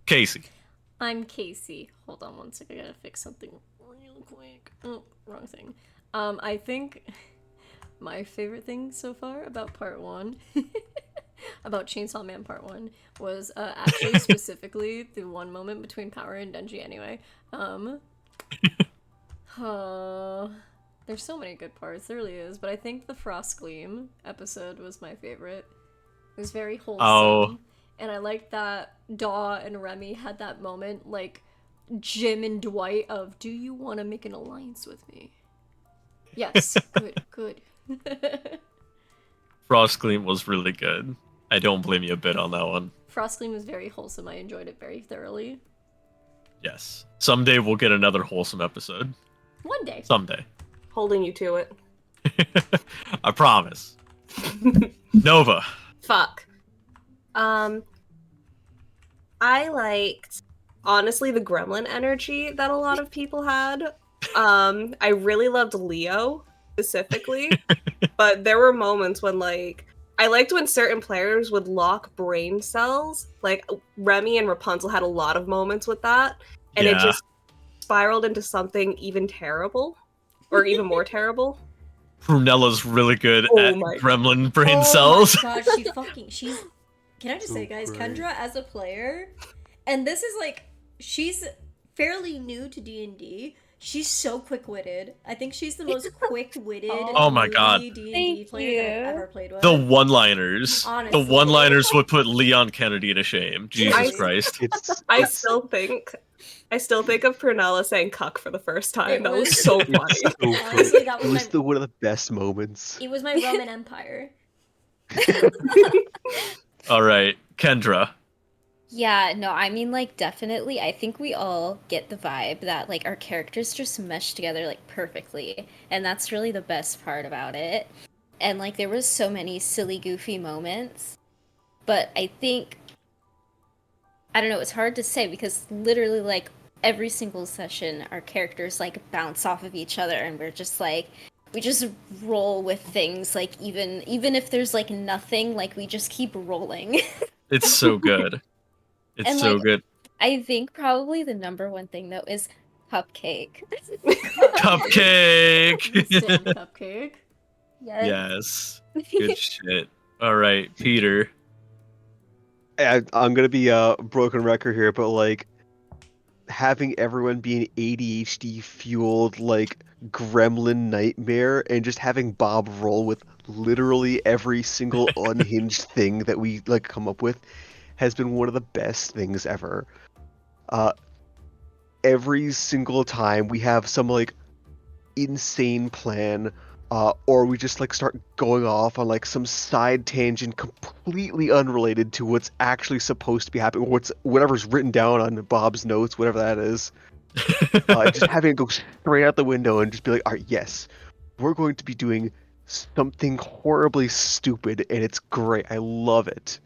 Casey. I'm Casey. Hold on one second. I gotta fix something real quick. Oh, wrong thing. I think my favorite thing so far about part 1, about Chainsaw Man part 1, was actually specifically the one moment between Power and Denji anyway. There's so many good parts, there really is, but I think the Frost Gleam episode was my favorite. It was very wholesome. Oh. And I liked that Daw and Remy had that moment, like Jim and Dwight of, do you want to make an alliance with me? Yes, good. Frost Gleam was really good. I don't blame you a bit on that one. Frost Gleam was very wholesome. I enjoyed it very thoroughly. Yes. Someday we'll get another wholesome episode. One day. Someday. Holding you to it. I promise. Nova. Fuck. I liked, honestly, the gremlin energy that a lot of people had. I really loved Leo, specifically. But there were moments when, like, I liked when certain players would lock brain cells. Like, Remy and Rapunzel had a lot of moments with that. And it just spiraled into something even terrible. Or even more terrible. Prunella's really good at gremlin brain Oh cells. my god, she's... Can I just say, guys, Kendra as a player, and this is like, she's fairly new to D&D. She's so quick-witted. I think she's the most quick-witted Oh my god. D&D player that I've ever played with. The one-liners. Honestly. The one-liners would put Leon Kennedy to shame. Jesus Christ. I still think of Prunella saying cuck for the first time. That was so funny. So Honestly, that was it was one of the best moments. It was my Roman Empire. All right, Kendra. Yeah, no, I mean, like, definitely, I think we all get the vibe that, like, our characters just mesh together, like, perfectly, and that's really the best part about it. And, like, there was so many silly, goofy moments, but I think, I don't know, it's hard to say, because literally, like, every single session, our characters, like, bounce off of each other, and we're just, like, we just roll with things, like, even if there's, like, nothing, like, we just keep rolling. It's so good. It's And, so like, good. I think probably the number one thing, though, is cupcake. Cupcake! Instant cupcake. Yes. Good shit. All right, Peter. I'm gonna be a broken record here, but like having everyone be an ADHD fueled like gremlin nightmare and just having Bob roll with literally every single unhinged thing that we like come up with has been one of the best things ever. Every single time we have some like insane plan, or we just like start going off on like some side tangent completely unrelated to what's actually supposed to be happening, or whatever's written down on Bob's notes, whatever that is. Just having it go straight out the window and just be like, all right, yes, we're going to be doing something horribly stupid, and it's great. I love it.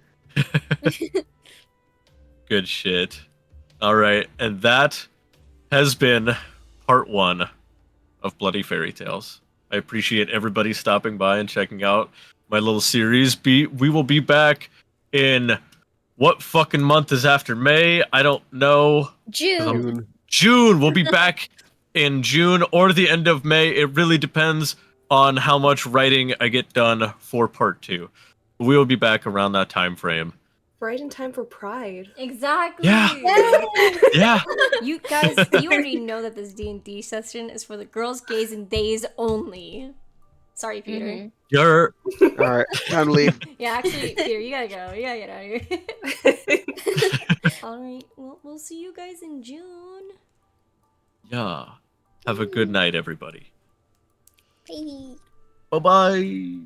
Good shit. All right, and that has been part 1 of Bloody Fairy Tales. I appreciate everybody stopping by and checking out my little series. We will be back in what fucking month is after May? I don't know. June. June. We'll be back in June or the end of May. It really depends on how much writing I get done for part 2. We will be back around that time frame. Right in time for Pride. Exactly. Yeah. Yeah. You guys, you already know that this D&D session is for the girls, gays, and theys only. Sorry, Peter. Mhm. You're All right, time to leave. Yeah, actually, Peter, you gotta go. You gotta get out of here. All right, well, we'll see you guys in June. yeah. Have a good night, everybody. Bye. Bye-bye.